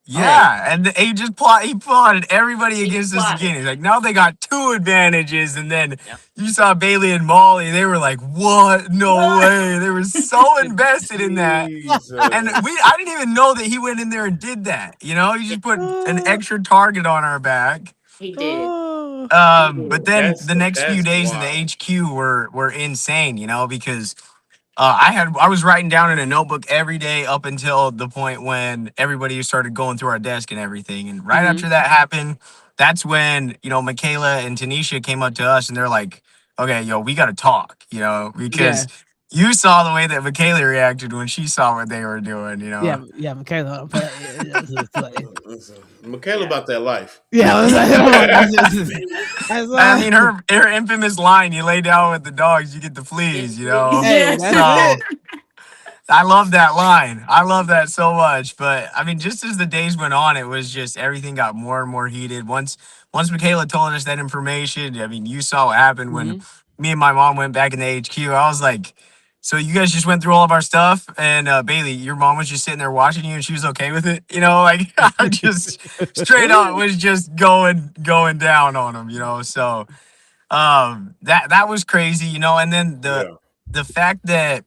Oh, Yeah, and he plotted everybody He against us plotted. again. He's like, now they got two advantages, and then Yep. you saw Bailey and Molly. They were like, "What? No What? way!" They were so invested in that, and Jesus. I didn't even know that he went in there and did that. He just put an extra target on our back. He did. oh, He But did. then That's the next few that's days in the wild. HQ were insane. Because I was writing down in a notebook every day up until the point when everybody started going through our desk and everything. And right mhm. after that happened, that's when Michaela and Tanisha came up to us and they're like, "Okay, yo, we got to talk," Yeah, because you saw the way that Michaela reacted when she saw what they were doing. yeah, yeah, Michaela. Listen, Michaela Yeah. about that life. Yeah, I mean, her infamous line, "You lay down with the dogs, you get the fleas," It's please. hey, that's So it. I love that line. I love that so much. But I mean, just as the days went on, it was just everything got more and more heated. Once Michaela told us that information, I mean, you saw what happened when Mhm. me and my mom went back in the HQ. I was like, so you guys just went through all of our stuff, and Bailey, your mom was just sitting there watching you, and she was okay with it, like I just straight up was just going down on them, So that was crazy, and then Yeah. the fact that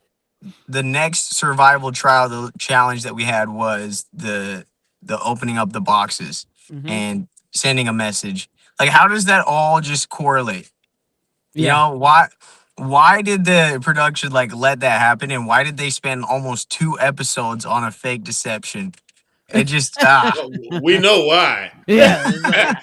the next survival trial the challenge that we had was the opening up the boxes Mhm. and sending a message. Like, how does that all just correlate? Yeah. Why did the production like let that happen, and why did they spend almost 2 episodes on a fake deception? It just Well, we know why. Yeah, it's like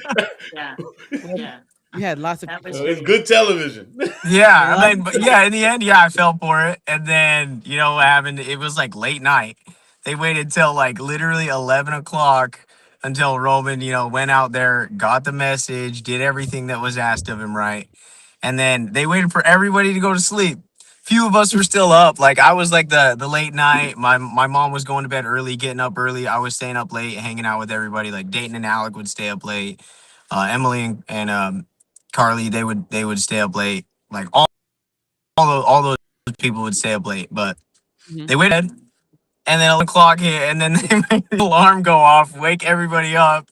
Yeah. Yeah. Yeah. you had lots of That was It's great. good television. Yeah, I lots mean, but yeah, in the end, yeah, I fell for it. And then, what happened? It was like late night. They waited till like literally 11 o'clock until Roman, went out there, got the message, did everything that was asked of him, right? And then they waited for everybody to go to sleep. Few of us were still up. Like I was like the late night. My mom was going to bed early, getting up early. I was staying up late, hanging out with everybody. Like Dayton and Alec would stay up late. Emily and Carly, they would stay up late. Like all those people would stay up late, but Mhm. they waited, and then 11 o'clock hit, and then they made the alarm go off, wake everybody up,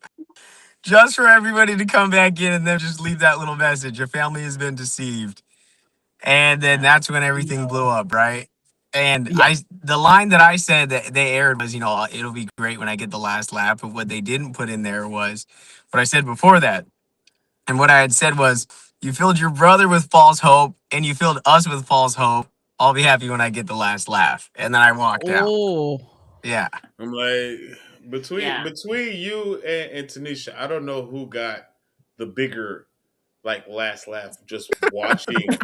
just for everybody to come back in and then just leave that little message. Your family has been deceived, and then Yeah. that's when everything blew up, right? And Yeah. the line that I said that they aired was, it'll be great when I get the last laugh. But what they didn't put in there was what I said before that. And what I had said was, you filled your brother with false hope and you filled us with false hope. I'll be happy when I get the last laugh. And then I walked out. Oh. Yeah. I'm like, between Yeah. between you and Tanisha, I don't know who got the bigger like last laugh just watching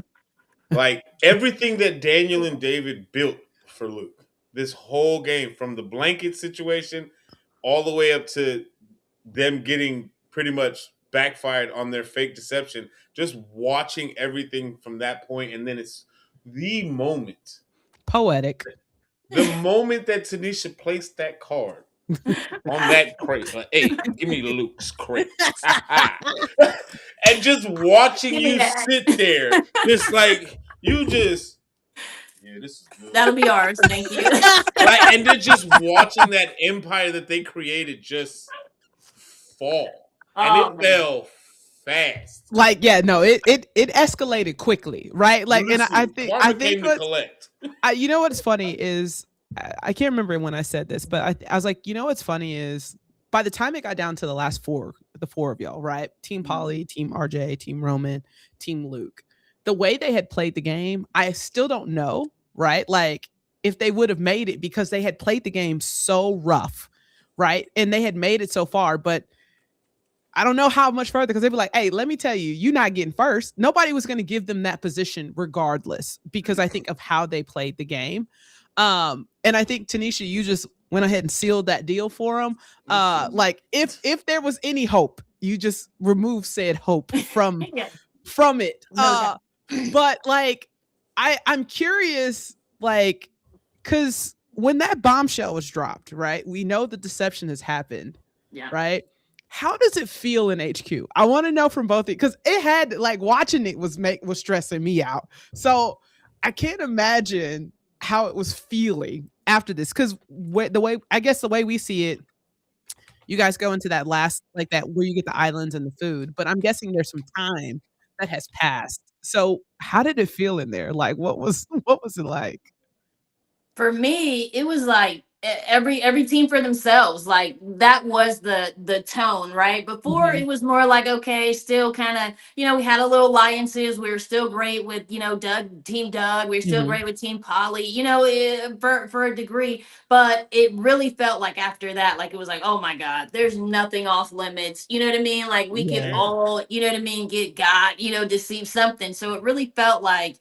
like everything that Daniel and David built for Luke. This whole game from the blanket situation all the way up to them getting pretty much backfired on their fake deception. Just watching everything from that point, and then it's the moment, Poetic. the moment that Tanisha placed that card on that crate. Like, hey, give me Luke's crate. And just watching Give me you that. sit there, just like You just, yeah, this is good. That'll be ours. Thank you. Like, and then just watching that empire that they created just fall, and Oh it man. fell fast. Like, yeah, no, it escalated quickly, right? Like, and I Listen, think I karma think came to what's collect. you know what's funny is I can't remember when I said this, but I was like, you know what's funny is by the time it got down to the last four, the four of y'all, right? Team Polly, Team RJ, Team Roman, Team Luke. The way they had played the game, I still don't know, right? Like if they would have made it because they had played the game so rough, right? And they had made it so far, but I don't know how much further because they'd be like, hey, let me tell you, you're not getting first. Nobody was going to give them that position regardless because I think of how they played the game. And I think Tanisha, you just went ahead and sealed that deal for them. Like if there was any hope, you just remove said hope from Yeah. it. No doubt. But like I'm curious, like, because when that bombshell was dropped, right? We know the deception has happened, Yeah. right? How does it feel in HQ? I want to know from both of you because it had like watching it was stressing me out. So I can't imagine how it was feeling after this because the way we see it, you guys go into that last like that where you get the islands and the food, but I'm guessing there's some time that has passed. So how did it feel in there? Like what was it like? For me, it was like every team for themselves. Like that was the tone, right? Before Mhm. it was more like okay, still kind of we had a little alliances. We were still great with Team Doug. We were still Mhm. great with Team Polly. For a degree, but it really felt like after that, like it was like oh my god, there's nothing off limits. You know what I mean? Like we could Yeah. Yeah. all get got deceive something. So it really felt like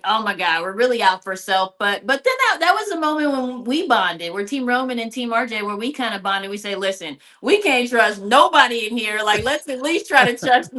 oh my god we're really out for self but then that was the moment when we bonded. We're Team Roman and Team RJ where we kind of bonded. We say listen, we can't trust nobody in here, like let's at least try to trust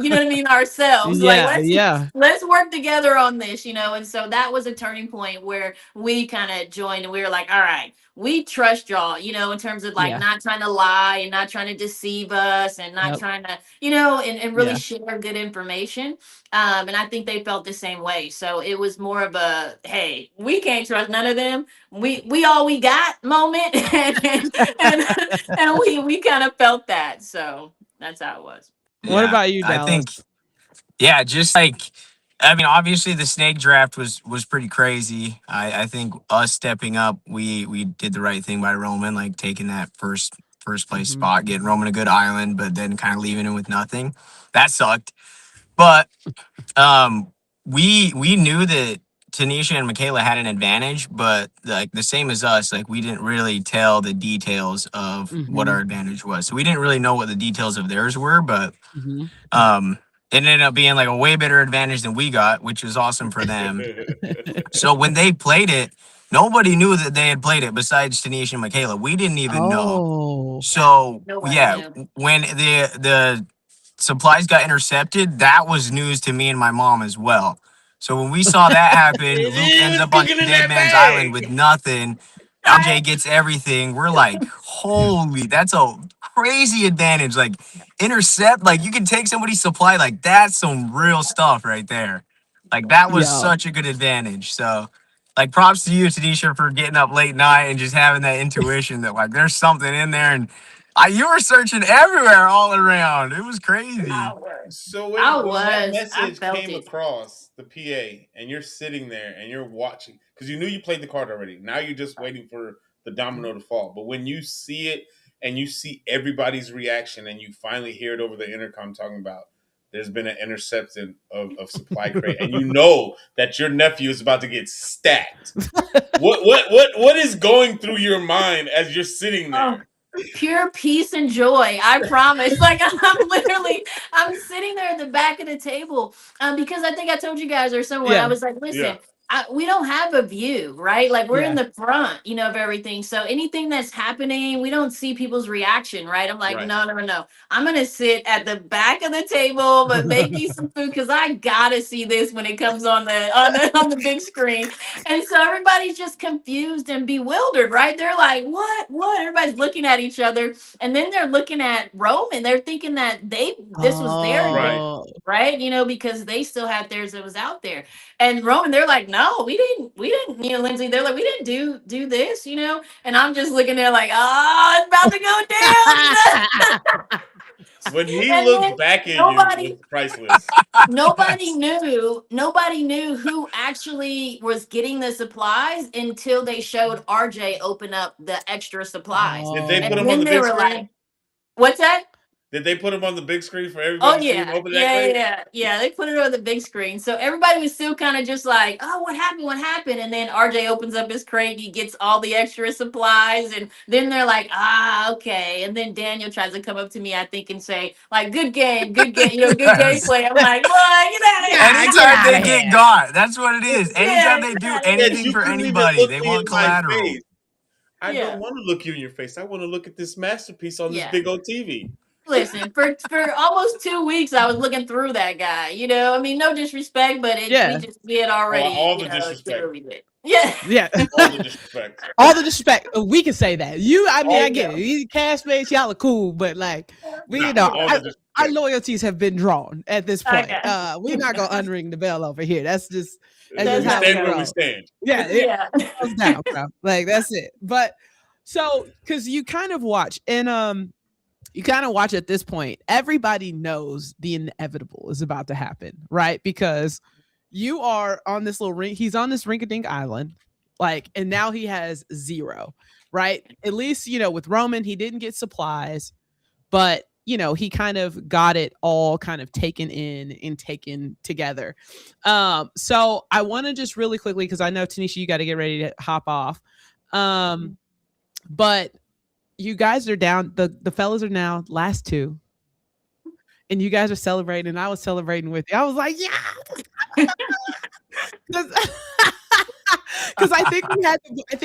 ourselves, like Yeah, yeah, let's work together on this, and so that was a turning point where we kind of joined and we were like all right, we trust y'all, in terms of like yeah. not trying to lie and not trying to deceive us and not Yep. trying to and really Yeah. share good information. And I think they felt the same way. So it was more of a, hey, we can't trust none of them. We all we got moment, and we kind of felt that. So that's how it was. What Yeah, about you, I Dallas? think yeah, just like I mean, obviously the snake draft was pretty crazy. I think us stepping up, we did the right thing by Roman, like taking that first place Mhm. spot, getting Roman a good island, but then kind of leaving him with nothing. That sucked. But um, we knew that Tanisha and Michaela had an advantage, but like the same as us, like we didn't really tell the details of what our Mhm. advantage was. So we didn't really know what the details of theirs were, but Mhm. um, it ended up being like a way better advantage than we got, which was awesome for them. So when they played it, nobody knew that they had played it besides Tanisha and Michaela. We didn't even know. Oh. Yeah, So nobody yeah, knew. when the supplies got intercepted, that was news to me and my mom as well. So when we saw that happen, Luke It ends was up on cooking in Dead that Man's Island bag. with nothing. RJ Right? gets everything. We're like, holy, that's a crazy advantage. Like intercept, like you can take somebody's supply, like that's some real stuff right there. Like that was Yeah. such a good advantage. So like props to you, Tanisha, for getting up late night and just having that intuition that like there's something in there. And you were searching everywhere all around. It was crazy. I was. So I when that was. I message felt came it. across the PA and you're sitting there and you're watching because you knew you played the card already. Now you're just waiting for the domino to fall. But when you see it and you see everybody's reaction and you finally hear it over the intercom talking about there's been an interception of supply crate and you know that your nephew is about to get stacked. What is going through your mind as you're sitting Oh, there? pure peace and joy. I promise. Like I'm sitting there at the back of the table, because I think I told you guys or someone. I Yeah. was like, Yeah. listen. we don't have a view, right? Like we're in Yeah. the front, of everything. So anything that's happening, we don't see people's reaction, right? I'm like, Right. no, no, no. I'm gonna sit at the back of the table, but making some food because I gotta see this when it comes on the big screen. And so everybody's just confused and bewildered, right? They're like, what? Everybody's looking at each other, and then they're looking at Roman. They're thinking that this was their day, Right. Oh. right? Because they still had theirs that was out there. And Roman, they're like, no, we didn't, Lindsay, they're like, we didn't do this, and I'm just looking there like, oh, it's about to go down. When he And then looked back at you, it was nobody priceless. nobody knew who actually was getting the supplies until they showed RJ open up the extra supplies. Did they And put him on then the they big were screen? like, what's that? Did they put him on the big screen for Oh everybody to see him yeah, open that yeah, crate? yeah, yeah. They put it on the big screen, so everybody was still kind of just like, "Oh, what happened? What happened?" And then RJ opens up his crate, he gets all the extra supplies, and then they're like, "Ah, okay." And then Daniel tries to come up to me, I think, and say, "Like, good game, good Yes. gameplay." I'm like, "Boy, get out of here!" Yeah, get Anytime out they of get here. got, that's what it is. Yeah, Anytime they get do out of here. Yes, anything you for couldn't even anybody, look they me in want my collateral. face. I Yeah, don't want to look you in your face. I want to look at this masterpiece on this yeah. big old TV. Listen, for almost 2 weeks, I was looking through that guy. I mean, no disrespect, but Yeah. we had Oh, already, all the seen disrespect. what we did. Yeah. Yeah. All the disrespect. All the disrespect. We can say that. I mean, All I get it. You castmates, y'all are cool, but like we, nah, Yeah. all the our disrespect. loyalties have been drawn at this I point. got We're not gonna unring the bell over here. That's just That's We how how it we stand where we roll. goes. stand. Yeah, it Yeah. goes down, bro. Like that's it. But so because you kind of watch and you kind of watch at this point, everybody knows the inevitable is about to happen, right? Because you are on this little ring, he's on this rinky-dink island, like, and now he has zero, right? At least, with Roman, he didn't get supplies, but he kind of got it all kind of taken in and taken together. So I want to just really quickly, because I know Tanisha, you got to get ready to hop off. But you guys are down, the fellas are now last two, and you guys are celebrating, and I was celebrating with you. I was like, yeah. Because I think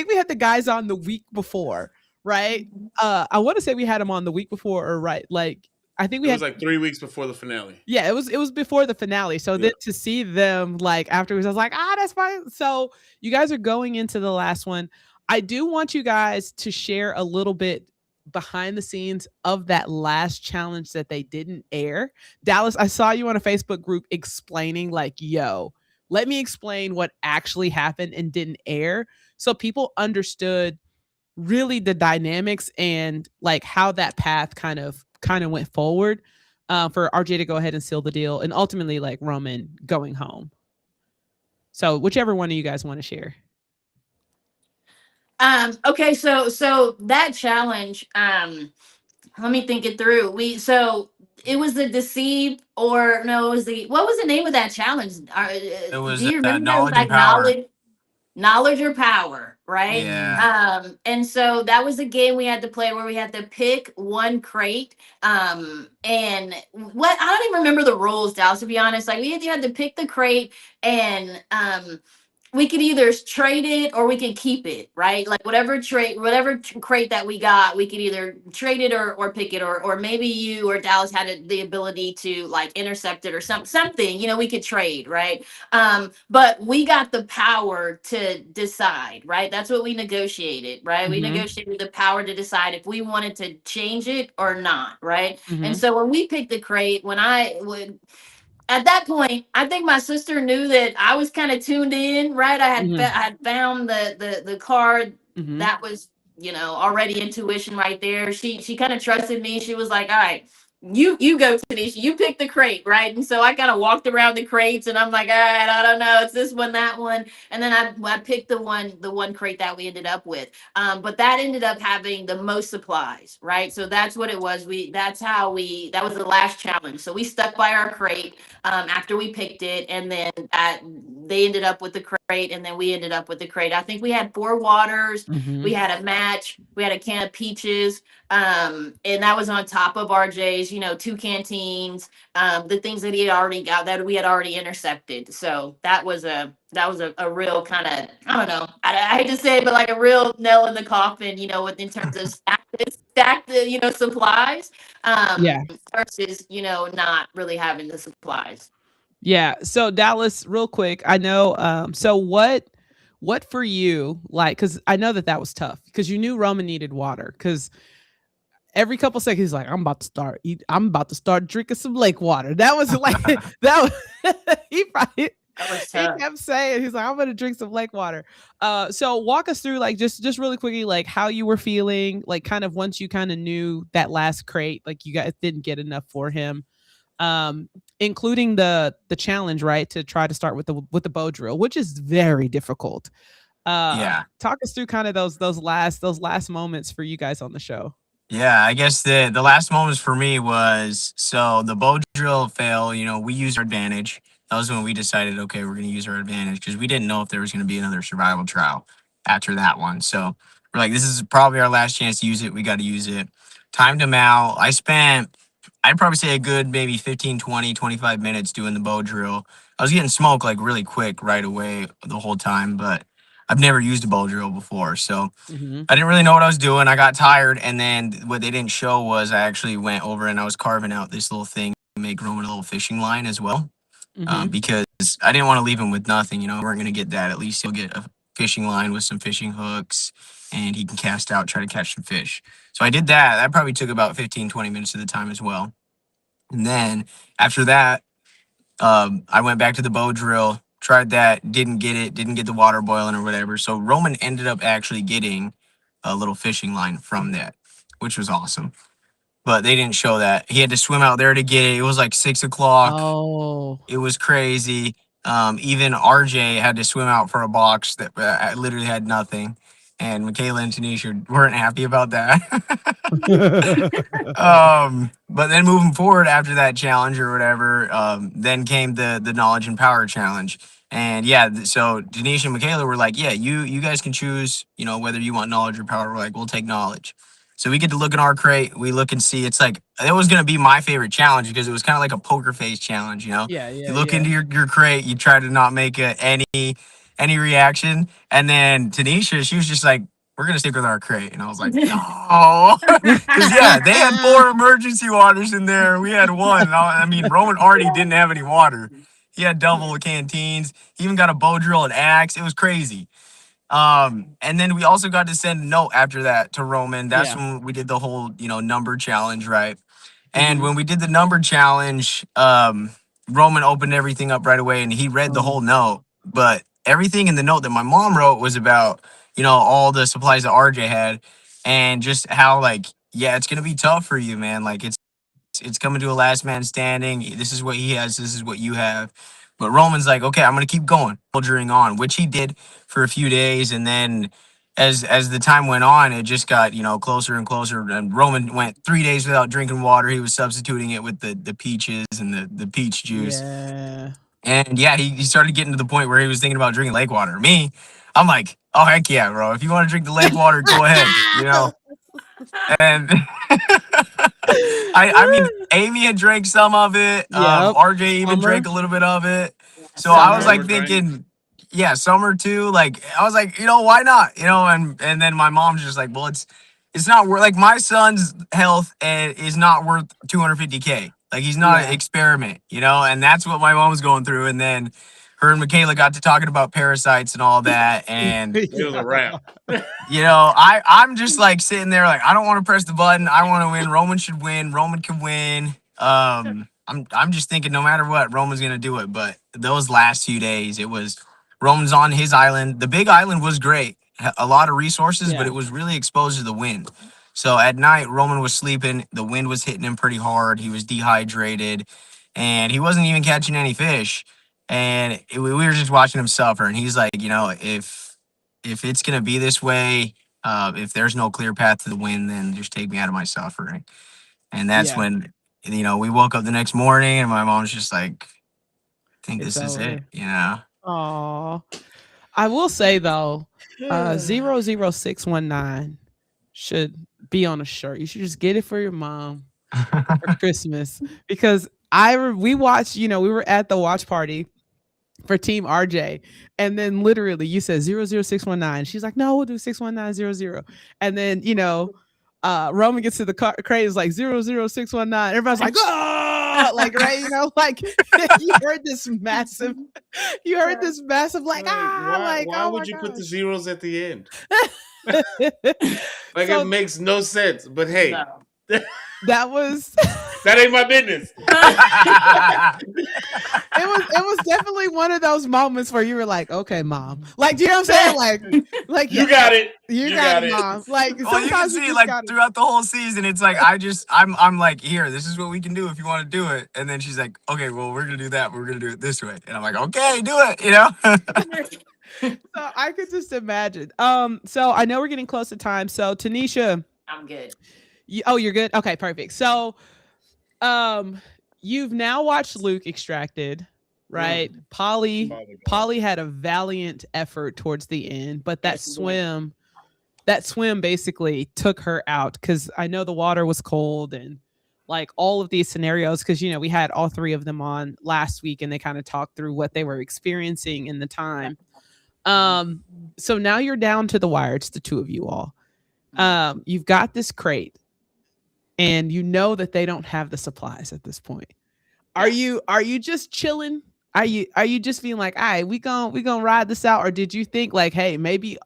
we had the guys on the week before, right? I want to say we had them on the week before, or right, like I think we It had was like 3 weeks before the finale. yeah, it was before the finale. So Yeah. then to see them like afterwards, I was like, that's fine. So you guys are going into the last one. I do want you guys to share a little bit behind the scenes of that last challenge that they didn't air. Dallas, I saw you on a Facebook group explaining like, yo, let me explain what actually happened and didn't air. So people understood really the dynamics and like how that path kind of went forward, for RJ to go ahead and seal the deal, and ultimately like Roman going home. So whichever one of you guys want to share. Okay, so that challenge, let me think it through. So it was the deceive, or no, it was what was the name of that challenge? It Do was you remember? It was knowledge and like power. knowledge or power, right? Mm. Yeah. And so that was a game we had to play where we had to pick one crate. And what I don't even remember the rules, Dallas, to be honest. Like you had to pick the crate, and we could either trade it or we could keep it, right? Like whatever crate that we got, we could either trade it or pick it, or maybe you or Dallas had the ability to like intercept it or something, we could trade, right? But we got the power to decide, right? That's what we negotiated, right? We Mhm. negotiated the power to decide if we wanted to change it or not, right? And Mhm. so when we picked the crate, when I would at that point, I think my sister knew that I was kind of tuned in, right? I Mhm. had found the card Mhm. that was, already intuition right there. She kind of trusted me. She was like, "All right, you go, Tanisha. You pick the crate, right?" And so I kind of walked around the crates, and I'm like, "All right, I don't know. It's this one, that one." And then I picked the one crate that we ended up with. But that ended up having the most supplies, right? So that's what it was. That was the last challenge. So we stuck by our crate, after we picked it, and then they ended up with the crate, and then we ended up with the crate. I think we had 4 waters, we Mhm. had a match, we had a can of peaches, and that was on top of RJ's, you know, 2 canteens, the things that he had already got that we had already intercepted. So that was a real kind of, I don't know, I hate to say it, but like a real nail in the coffin, you know, with in terms of stacked you know, supplies, Yeah. versus, you know, not really having the supplies. Yeah. So Dallas, real quick, I know. So what for you? Like, because I know that was tough because you knew Roman needed water. Because every couple seconds he's like, I'm about to start drinking some lake water. That was like that was he probably That was he tough. kept saying, he's like, I'm gonna drink some lake water. So walk us through, like, just really quickly, like how you were feeling, like kind of once you kind of knew that last crate, like you guys didn't get enough for him. Including the challenge, right? To try to start with the bow drill, which is very difficult. Yeah. Talk us through kind of those last moments for you guys on the show. Yeah, I guess the last moments for me was, so the bow drill fail, you know, we used our advantage. That was when we decided, okay, we're gonna use our advantage because we didn't know if there was gonna be another survival trial after that one. So we're like, this is probably our last chance to use it. We got to use it. Timed them out. I'd probably say a good maybe 15, 20, 25 minutes doing the bow drill. I was getting smoke like really quick right away the whole time, but I've never used a bow drill before. So Mm-hmm. I didn't really know what I was doing. I got tired, and then what they didn't show was I actually went over and I was carving out this little thing to make Roman a little fishing line as well, Mm-hmm. because I didn't want to leave him with nothing. You know, we weren't going to get that. At least he'll get a fishing line with some fishing hooks, and he can cast out, try to catch some fish. So I did that. That probably took about 15, 20 minutes of the time as well. And then after that, I went back to the bow drill, tried that, didn't get it, didn't get the water boiling or whatever. So Roman ended up actually getting a little fishing line from that, which was awesome. But they didn't show that. He had to swim out there to get it. It was like 6 o'clock. Oh. It was crazy. Even RJ had to swim out for a box that literally had nothing. And Michaela and Tanisha weren't happy about that. But then moving forward after that challenge or whatever, then came the knowledge and power challenge. And yeah, so Denise and Michaela were like, yeah, you guys can choose, you know, whether you want knowledge or power. We're like, we'll take knowledge. So we get to look in our crate. We look and see. It's like, it was gonna be my favorite challenge because it was kind of like a poker face challenge. You know, Yeah, yeah, you look yeah. into your crate, you try to not make any reaction, and then Tanisha, she was just like, we're gonna stick with our crate, and I was like, no, because yeah, they had 4 emergency waters in there, we had one. And I mean, Roman already didn't have any water. He had double canteens. He even got a bow drill and axe. It was crazy. And then we also got to send a note after that to Roman. That's Yeah. when we did the whole, you know, number challenge, right? And Mhm. when we did the number challenge, Roman opened everything up right away and he read the whole note. But everything in the note that my mom wrote was about, you know, all the supplies that RJ had and just how, like, yeah, it's gonna be tough for you, man. Like, it's coming to a last man standing. This is what he has. This is what you have. But Roman's like, okay, I'm gonna keep going, soldiering on, which he did for a few days, and then as the time went on, it just got, you know, closer and closer. And Roman went 3 days without drinking water. He was substituting it with the peaches and the peach juice. Yeah. And yeah, he started getting to the point where he was thinking about drinking lake water. Me, I'm like, oh heck yeah, bro! If you want to drink the lake water, go ahead. You know, and I mean, Amy had drank some of it. Yep. RJ even Summer. drank a little bit of it. So I was Summer. like Summer drank. thinking, yeah, summer too. Like I was like, you know, why not? You know, and then my mom's just like, well, it's not worth, like, my son's health is not worth 250K. Like, he's not an Yeah. experiment, you know, and that's what my mom was going through. And then her and Michaela got to talking about parasites and all that, and It was a wrap. you know, I'm just like sitting there like, I don't want to press the button. I want to win. Roman should win. Roman can win. I'm just thinking no matter what, Roman's gonna do it. But those last few days, it was Roman's on his island. The big island was great, a lot of resources, but Yeah. it was really exposed to the wind. So at night, Roman was sleeping. The wind was hitting him pretty hard. He was dehydrated, and he wasn't even catching any fish. And we were just watching him suffer. And he's like, you know, if it's gonna be this way, if there's no clear path to the win, then just take me out of my suffering. And that's Yeah. when, you know, we woke up the next morning and my mom's just like, I think It's this is over. it, you know? Aw. I will say though, 00619 should be on a shirt. You should just get it for your mom. for Christmas because we watched, we were at the watch party for Team RJ. And then literally you said 00619. She's like, no, we'll do 61900. And then, Roman gets to the crate is like 00619. Everybody's like, oh, like, right, like you heard this massive, like, why oh would my you put the gosh. zeros at the end? Like, So it makes no sense. But hey, No. that was that ain't my business. it was definitely one of those moments where you were like, okay, mom. Like, do you know what I'm saying? Like You got it. You got it, mom. Like, Well, you can sometimes see just like gotta. throughout the whole season, it's like I'm like, here, this is what we can do if you want to do it. And then she's like, okay, well, we're gonna do that. We're gonna do it this way. And I'm like, okay, do it. So I could just imagine. So I know we're getting close to time. So Tanisha, I'm good. you're good. Okay, perfect. So, you've now watched Luke extracted, right? Polly had a valiant effort towards the end, but that swim basically took her out because I know the water was cold and like all of these scenarios because we had all three of them on last week and they kind of talked through what they were experiencing in the time. So now you're down to the wire. It's the two of you all. You've got this crate and you know that they don't have the supplies at this point. Are you just chilling? Are you just being like, all right, we gonna ride this out? Or did you think like, hey, maybe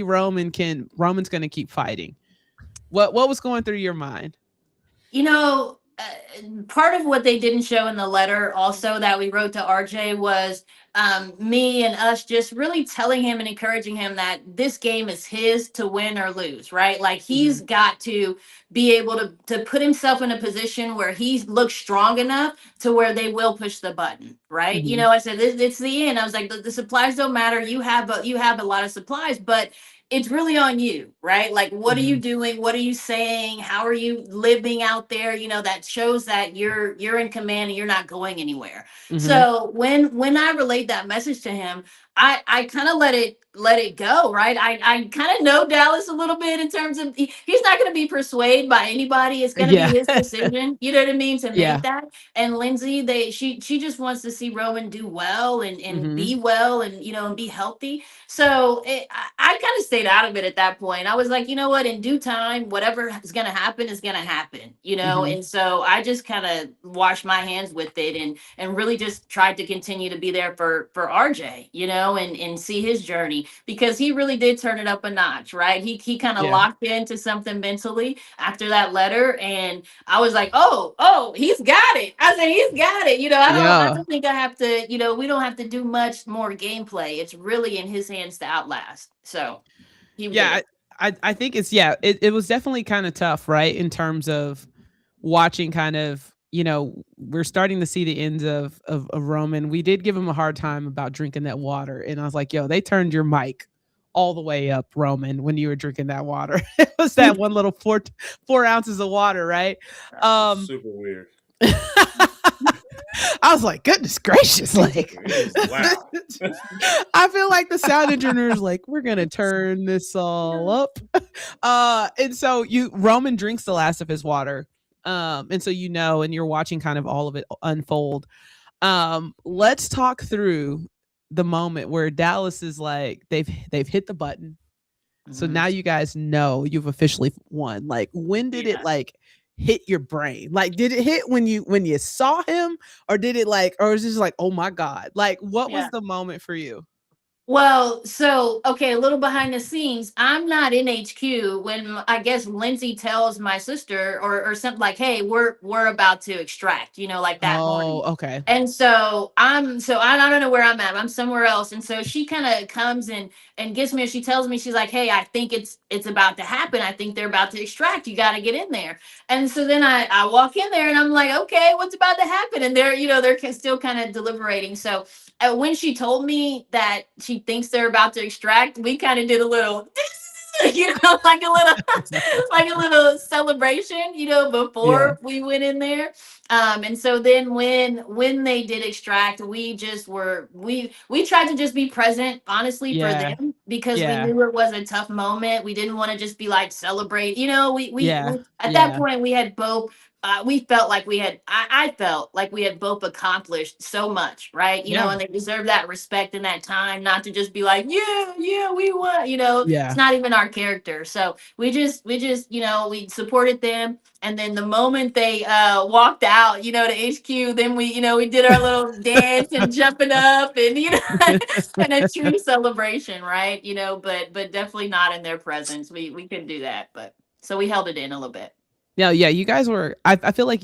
Roman's gonna keep fighting? What was going through your mind? Part of what they didn't show in the letter also that we wrote to RJ was me and us just really telling him and encouraging him that this game is his to win or lose, right? Like he's got to be able to put himself in a position where he looks strong enough to where they will push the button, right? I said it's the end. I was like, the supplies don't matter. You have a lot of supplies, but it's really on you, right? Like, what are you doing? What are you saying? How are you living out there? That shows that you're in command and you're not going anywhere. So when I relayed that message to him, I kind of let it go, right? I kind of know Dallas a little bit in terms of he's not going to be persuaded by anybody. It's going to be his decision. You know what I mean? To make that. And Lindsay, she just wants to see Roman do well and be well and and be healthy. So I kind of stayed out of it at that point. I was like, you know what? In due time, whatever is going to happen is going to happen. And so I just kind of washed my hands with it and really just tried to continue to be there for RJ, and see his journey because he really did turn it up a notch, right? He kind of locked into something mentally after that letter, and I was like, oh, he's got it. I said he's got it. I don't think I have to. We don't have to do much more gameplay. It's really in his hands to outlast. So he did. I think it was definitely kind of tough, right? In terms of watching kind of, we're starting to see the ends of Roman. We did give him a hard time about drinking that water. And I was like, yo, they turned your mic all the way up, Roman, when you were drinking that water. It was that one little 4 ounces of water, right? Super weird. I was like, goodness gracious. Like, wow. I feel like the sound engineer is like, we're going to turn this all up. And so Roman drinks the last of his water. And so, and you're watching kind of all of it unfold. Let's talk through the moment where Dallas is like, they've hit the button. So now you guys know you've officially won. Like, when did it like hit your brain? Like, did it hit when you saw him, or did it or was it just like, oh my God? Like, what was the moment for you? Well, so, okay, a little behind the scenes. I'm not in HQ when I guess Lindsay tells my sister or something like, hey, we're about to extract, like that morning. Okay. And so I don't know where I'm at. I'm somewhere else. And so she kind of comes and gets me, and she tells me, she's like, hey, I think it's about to happen. I think they're about to extract. You got to get in there. And so then I walk in there and I'm like, okay, what's about to happen? And they're still kind of deliberating. So when she told me that she thinks they're about to extract, we kind of did a little, like a little celebration, before we went in there. And so then when they did extract, we just we tried to just be present, honestly, for them, because we knew it was a tough moment. We didn't want to just be like celebrate, we at that point we had both we felt like we had, I felt like we had both accomplished so much, right? You know, Yeah. and they deserve that respect in that time, not to just be like, yeah, yeah, we won. You know, Yeah. it's not even our character. So we just, we supported them. And then the moment they walked out, to HQ, then we did our little dance and jumping up and, and a true celebration, right? But definitely not in their presence. We couldn't do that, but so we held it in a little bit. Yeah, you guys were. I feel like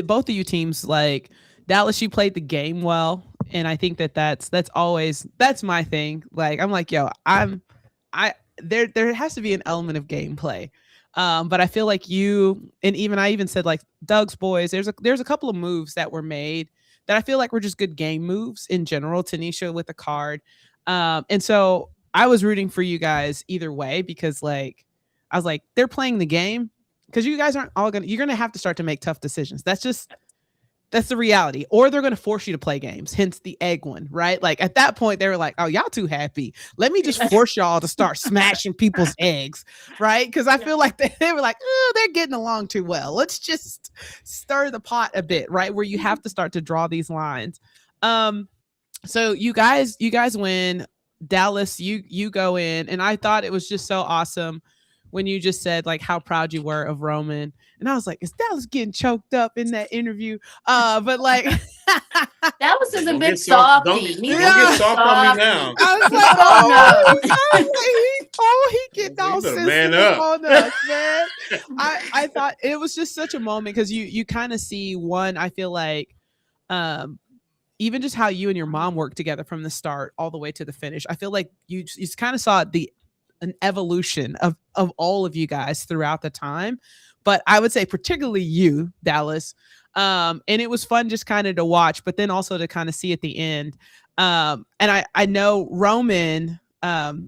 both of you teams, like Dallas, you played the game well, and I think that's always that's my thing. Like I'm like, yo, I there has to be an element of gameplay, but I feel like you and even I even said like Doug's boys. There's a couple of moves that were made that I feel like were just good game moves in general. Tanisha with the card, and so I was rooting for you guys either way because like I was like they're playing the game because you guys aren't all you're gonna have to start to make tough decisions. That's the reality. Or they're gonna force you to play games, hence the egg one, right? Like at that point, they were like, oh, y'all too happy. Let me just force y'all to start smashing people's eggs, right? Because I feel like they were like, oh, they're getting along too well. Let's just stir the pot a bit, right? Where you have to start to draw these lines. So you guys win. Dallas, you go in, and I thought it was just so awesome when you just said like how proud you were of Rhoman. And I was like, is Dallas getting choked up in that interview? But like Dallas is a Don't big get soft. Don't, softie. don't get soft on me now. I was He's like, so he getting all You better man sensitive up. on us, man. I thought it was just such a moment because you kind of see one, I feel like even just how you and your mom worked together from the start all the way to the finish. I feel like you kind of saw an evolution of all of you guys throughout the time, but I would say particularly you, Dallas. And it was fun just kind of to watch, but then also to kind of see at the end. And I know Rhoman,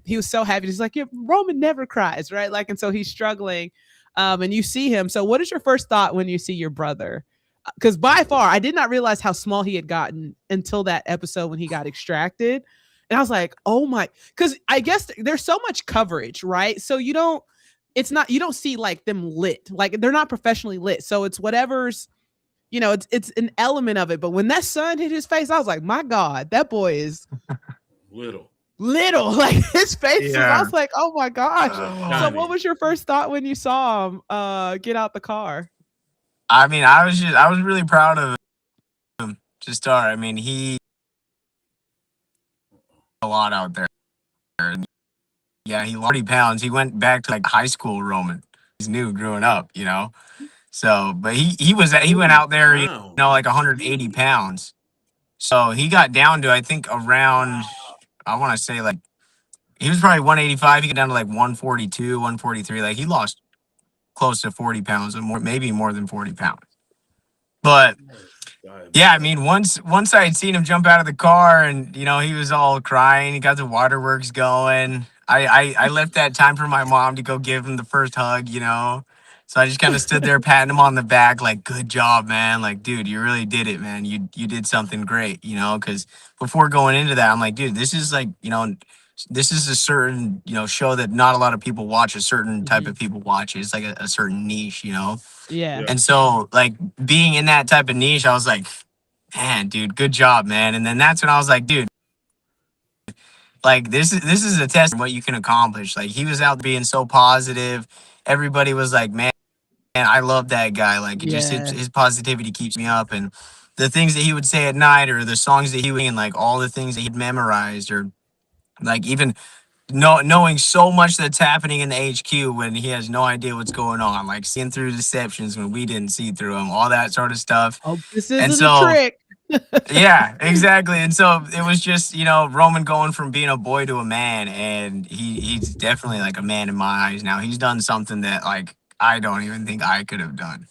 he was so happy. He's like, yeah, Rhoman never cries, right? Like, and so he's struggling. And you see him. So what is your first thought when you see your brother? Because by far, I did not realize how small he had gotten until that episode when he got extracted. And I was like, oh my, because I guess there's so much coverage, right? So you don't see like them lit, like they're not professionally lit. So it's whatever's, it's an element of it. But when that sun hit his face, I was like, my God, that boy is Little. Like his face. Yeah. I was like, oh my gosh. So Tiny. what was your first thought when you saw him get out the car? I mean, I was really proud of him to start. I mean, he a lot out there. Yeah, he lost 40 pounds. He went back to like high school Roman. He's new growing up, So, but he went out there, Wow. like 180 pounds. So he got down to I think around I want to say like he was probably 185. He got down to like 142, 143. Like he lost close to 40 pounds or more, maybe more than 40 pounds. But yeah, I mean, once I had seen him jump out of the car and, he was all crying, he got the waterworks going. I left that time for my mom to go give him the first hug, So I just kind of stood there patting him on the back, like, good job, man. Like, dude, you really did it, man. You did something great, because before going into that, I'm like, dude, this is like, this is a certain, show that not a lot of people watch, a certain type of people watch. It's like a certain niche, Yeah. And so, like, being in that type of niche, I was like, man, dude, good job, man. And then that's when I was like, dude, like, this is a test of what you can accomplish. Like, he was out being so positive. Everybody was like, man, I love that guy. Like, it just his positivity keeps me up. And the things that he would say at night or the songs that he would, and like all the things that he'd memorized or like even knowing so much that's happening in the HQ when he has no idea what's going on, like seeing through deceptions when we didn't see through them, all that sort of stuff. Oh, this And isn't so- a trick. Yeah, exactly. And so it was just, Roman going from being a boy to a man, and he's definitely like a man in my eyes now. He's done something that like I don't even think I could have done,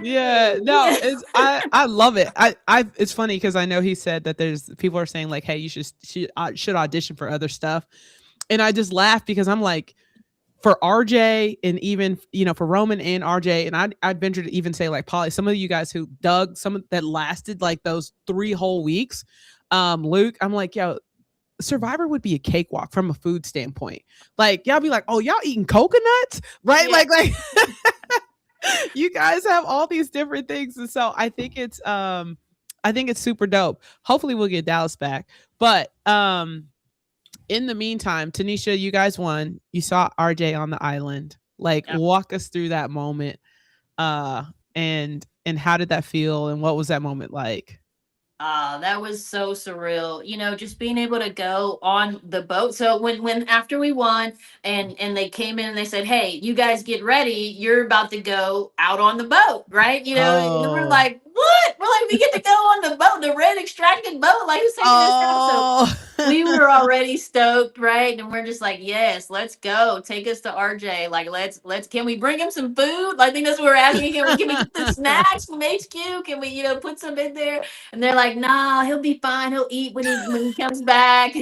Yeah, no, I love it. I it's funny because I know he said that there's people are saying like, hey, you should audition for other stuff, and I just laugh because I'm like, for RJ and even for Rhoman and RJ, and I'd venture to even say like Polly, some of you guys who dug some that lasted like those 3 whole weeks, Luke, I'm like, yo, Survivor would be a cakewalk from a food standpoint. Like y'all be like, oh, y'all eating coconuts, right? Yeah. Like You guys have all these different things, and so I think it's super dope. Hopefully we'll get Dallas back. But in the meantime, Tanisha, you guys won. You saw RJ on the island. Like, Yeah. walk us through that moment. And how did that feel, and what was that moment like? That was so surreal. Just being able to go on the boat. So when after we won and they came in and they said, "Hey, you guys get ready. You're about to go out on the boat, right?" And we're Oh. like, "What?" We're like, "We get to go on the boat, the red extracted boat. Like, who's taking us out?" So Oh. we were already stoked, right? And we're just like, "Yes, let's go. Take us to RJ. Like, let's can we bring him some food?" Like, I think that's what we're asking. Can we get the snacks from HQ? Can we, put some in there? And they're like, "Nah, he'll be fine. He'll eat when he comes back."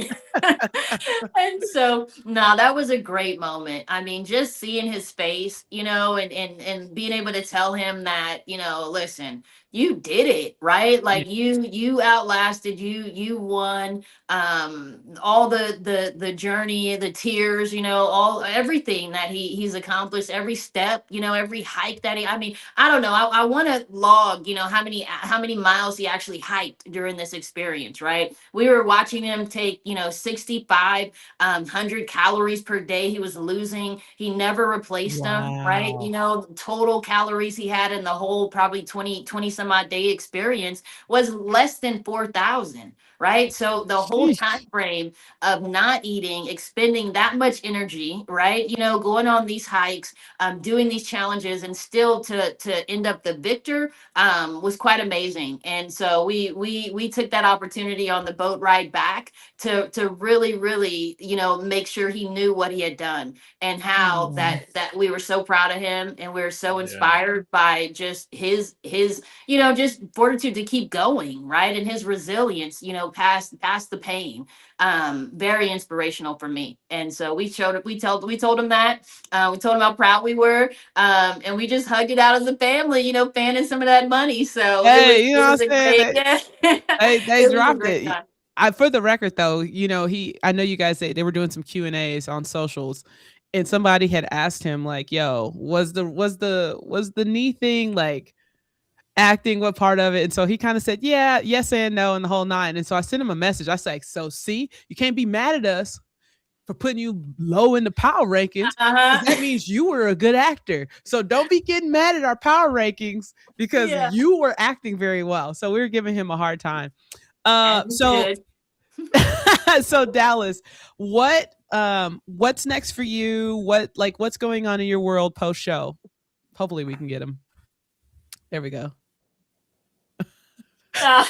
And so, nah, that was a great moment. I mean, just seeing his face, and being able to tell him that, listen, you did it, right? Yeah. Like, you outlasted, you won. All the journey, the tears, all everything that he's accomplished, every step, every hike that I mean, I don't know. I want to log, how many miles he actually hiked during this experience, right? We were watching him take, 65 100 calories per day he was losing. He never replaced them, right? Wow. Total calories he had in the whole probably 20 some odd day experience was less than 4,000, right? So the whole time Sheesh. frame of not eating, expending that much energy, right? Going on these hikes, doing these challenges, and still to end up the victor was quite amazing. And so we took that opportunity on the boat ride back to really really make sure he knew what he had done, and how Aw. that we were so proud of him, and we were so Yeah. inspired by just his just fortitude to keep going, right? And his resilience, past the pain. Very inspirational for me. And so we told him that. We told him how proud we were. And we just hugged it out as a family, fanning some of that money. So it was Hey, you it know was what a I'm saying? great, yeah. They It was a dropped great it. time. For the record though, I know you guys they were doing some Q&As on socials, and somebody had asked him like, "Yo, was the knee thing like acting, what part of it?" And so he kind of said, "Yeah, yes and no, and the whole nine." And so I sent him a message. I said, "So see, you can't be mad at us for putting you low in the power rankings, because Uh-huh. that means you were a good actor. So don't be getting mad at our power rankings, because Yeah. you were acting very well." So we were giving him a hard time. As we So should. so Dallas, what's next for you? What's going on in your world post show? Hopefully we can get him. There we go. Uh,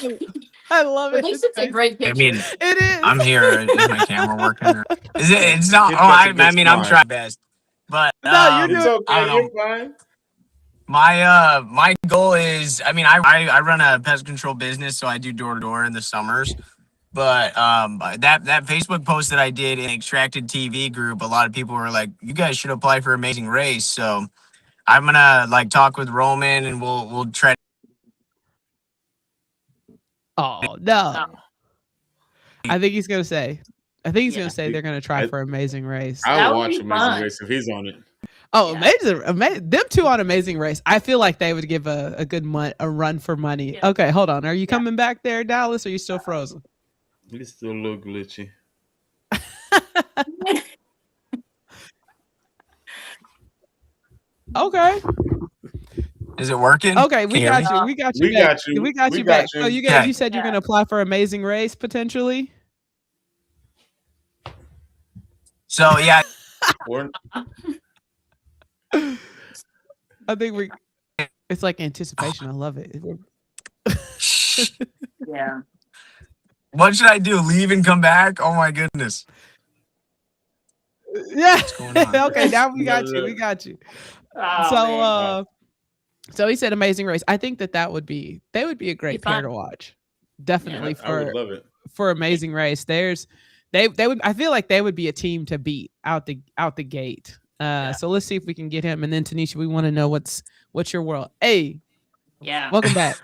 I love at it. least His it's a face. great I picture. mean, It is. I'm here. Is my camera working? Or is it? It's not. He's Oh, got I, a good I mean, I'm smile. trying my best, but No, you're It's doing. I okay. don't know. You're fine. My goal is, I mean, I run a pest control business, so I do door to door in the summers. But that Facebook post that I did in Extracted TV group, a lot of people were like, "You guys should apply for Amazing Race." So I'm gonna like talk with Roman, and we'll try. Oh no. Oh, I think he's gonna say. I think he's gonna yeah. say they're gonna try I, for Amazing Race. I would That would watch be Amazing fun. Race if he's on it. Oh, Yeah. amazing! Them two on Amazing Race. I feel like they would give a good a run for money. Yeah. Okay, hold on. Are you Yeah. coming back there, Dallas? Or are you still frozen? He's still a little glitchy. Okay. Is it working? Okay, we Can you hear got me? you. We got you We back. got you. We got We you got back. So you. you Okay. said you're Yeah. gonna apply for Amazing Race potentially. So yeah, Or I think it's like anticipation. I love it. Yeah. what should I do? Leave and come back? Oh my goodness, Yeah. what's going on? Okay, now we you got gotta you. We got you. Oh, So man. so he said Amazing Race. I think that they would be a great Be pair fun. to watch. Yeah. Definitely I would love it. for Amazing Race. They would, I feel like they would be a team to beat out the gate. Yeah. So let's see if we can get him. And then Tanisha, we want to know what's your world. Hey, Yeah. welcome back.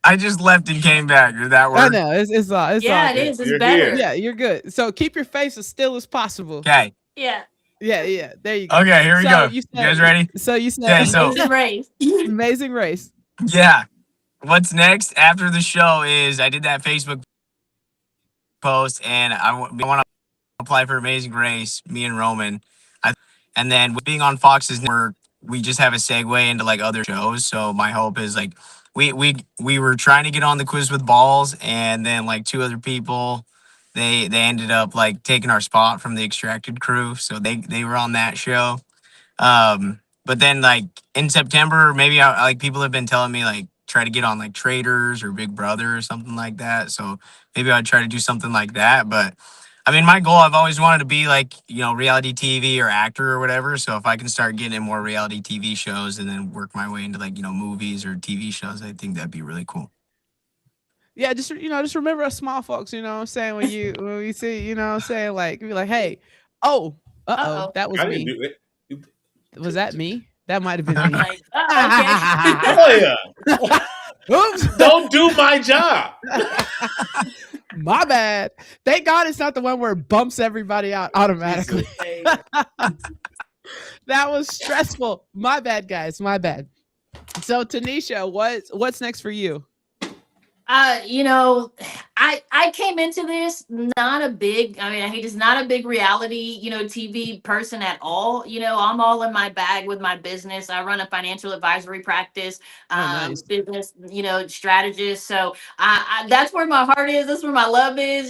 I just left and came back. Did that I work? know it's all Yeah, it good. is. It's You're better. here. Yeah, you're good. So keep your face as still as possible. Okay. Yeah. Yeah. There you go. Okay, here we So go. you You guys said. ready? So you said. Okay, so Amazing Race. Amazing Race. yeah. What's next after the show is I did that Facebook post and we want to apply for Amazing Race, me and Roman. And then with being on Fox's network, we just have a segue into like other shows. So my hope is like we were trying to get on the Quiz with Balls, and then like two other people, they ended up like taking our spot from the Extracted crew. So they were on that show. But then like in September, maybe like people have been telling me like try to get on like Traders or Big Brother or something like that. So maybe I'd try to do something like that. But I mean, my goal, I've always wanted to be like, reality TV or actor or whatever. So if I can start getting in more reality TV shows and then work my way into like, movies or TV shows, I think that'd be really cool. Yeah, just remember us small folks, you know what I'm saying? When we see, you know what I'm saying, like be like, hey, that was I didn't me. do it. Was that me? That might have been me. Like, okay. Toya, Oops. don't do my job. My bad. Thank God it's not the one where it bumps everybody out automatically. That was stressful. My bad, guys. My bad. So Tanisha, what's next for you? I came into this not a big, I mean, he's not a big reality, TV person at all. I'm all in my bag with my business. I run a financial advisory practice, Nice. business, strategist. So that's where my heart is. That's where my love is.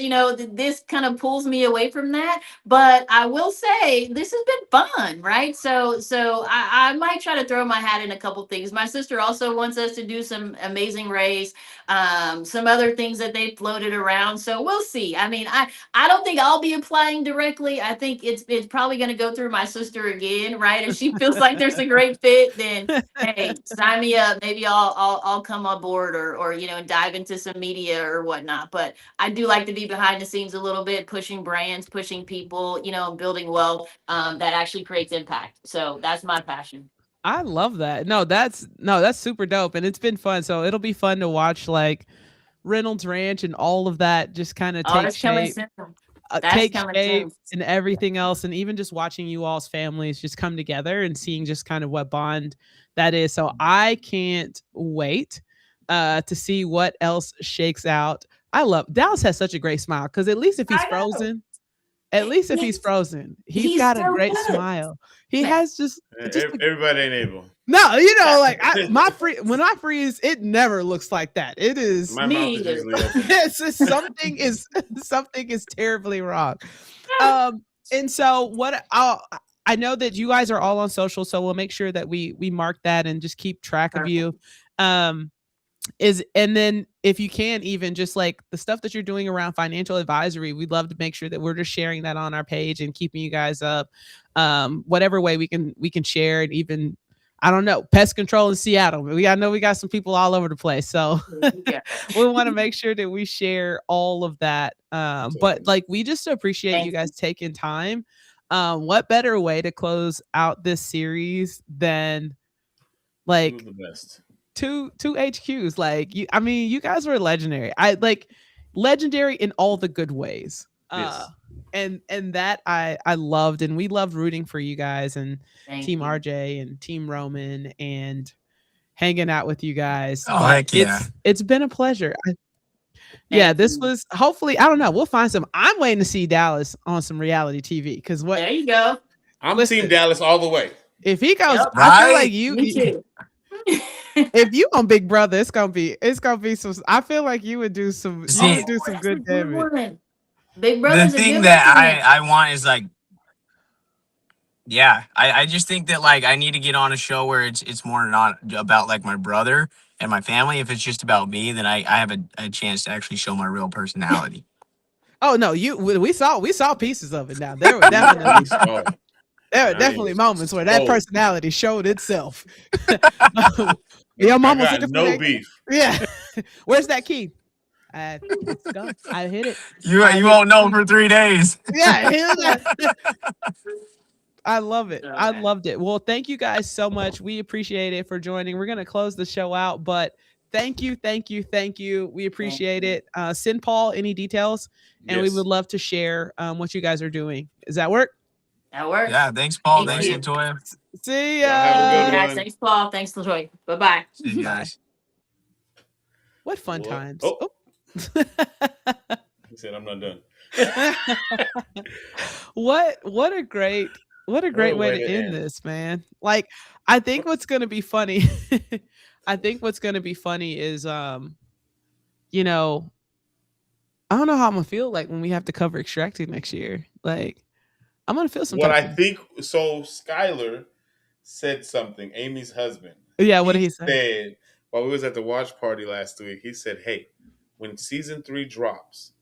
This kind of pulls me away from that. But I will say this has been fun, right? So I might try to throw my hat in a couple things. My sister also wants us to do some Amazing Race, some other things that they floated around. So we'll see. I mean, I don't think I'll be applying directly. I think it's probably going to go through my sister again, right? If she feels like there's a great fit, then hey, sign me up. Maybe I'll come on board or dive into some media or whatnot. But I do like to be behind the scenes a little bit, pushing brands, pushing people, building wealth that actually creates impact. So that's my passion. I love that. That's super dope, and it's been fun. So it'll be fun to watch like Reynolds Ranch and all of that just kind of take That's coming shape, soon. That's coming soon. and everything else, and even just watching you all's families just come together and seeing just kind of what bond that is. So I can't wait to see what else shakes out. I love Dallas has such a great smile because at least if he's frozen. At least if he's frozen, he's got a great smile. He has just Everybody ain't able. no, like when I freeze, it never looks like that. It is My mouth is usually open. it's just, something is terribly wrong. And so I know that you guys are all on social, so we'll make sure that we mark that and just keep track of you. And then if you can, even just like the stuff that you're doing around financial advisory, we'd love to make sure that we're just sharing that on our page and keeping you guys up, whatever way we can share. And even, I don't know, pest control in Seattle. I know we got some people all over the place, so we want to make sure that we share all of that. But like, we just appreciate you guys taking time. What better way to close out this series than like the best. Two HQs. Like you guys were legendary. Legendary in all the good ways. Yes. And that I loved, and we loved rooting for you guys and Team you. RJ and Team Rhoman and hanging out with you guys. Oh, heck yeah. It's been a pleasure. This was hopefully, I don't know, we'll find some. I'm waiting to see Dallas on some reality TV because There you go. I'm Team Dallas all the way. If he goes, Yep. I feel Right? like you. Me too. If you on Big Brother, it's gonna be some. I feel like you would do some. See, you would do some good damage. One. Big The Brother's a thing good that one. I want is like, yeah, I just think that like I need to get on a show where it's more not about like my brother and my family. If it's just about me, then I have a chance to actually show my real personality. Oh no, we saw pieces of it. Now there were definitely moments where that personality showed itself. Your mom was looking no for beef. Yeah, where's that key? It's gone. I hit it. You won't know for 3 days. Yeah, I love it. I loved it. Well, thank you guys so much. We appreciate it for joining. We're gonna close the show out, but thank you. We appreciate it. Send Paul any details, and we would love to share what you guys are doing. Does that work? That works. Yeah, thanks, Paul. Thank Thanks, you. Latoya. See Y'all have a good ya. Guys, one. thanks, Paul. Thanks, Latoya. Bye-bye. See you Bye. guys. What fun What? times. Oh, Oh. he said I'm not done. What a great What a way way to to end end. this, man. Like, I think what's gonna be funny, I think what's gonna be funny is you know, I don't know how I'm gonna feel like when we have to cover extracting next year. Like, I'm gonna feel some What type I of think so Skylar said something, Amy's husband. yeah. What did He he say? said while we was at the watch party last week, he said, "Hey, when season 3 drops,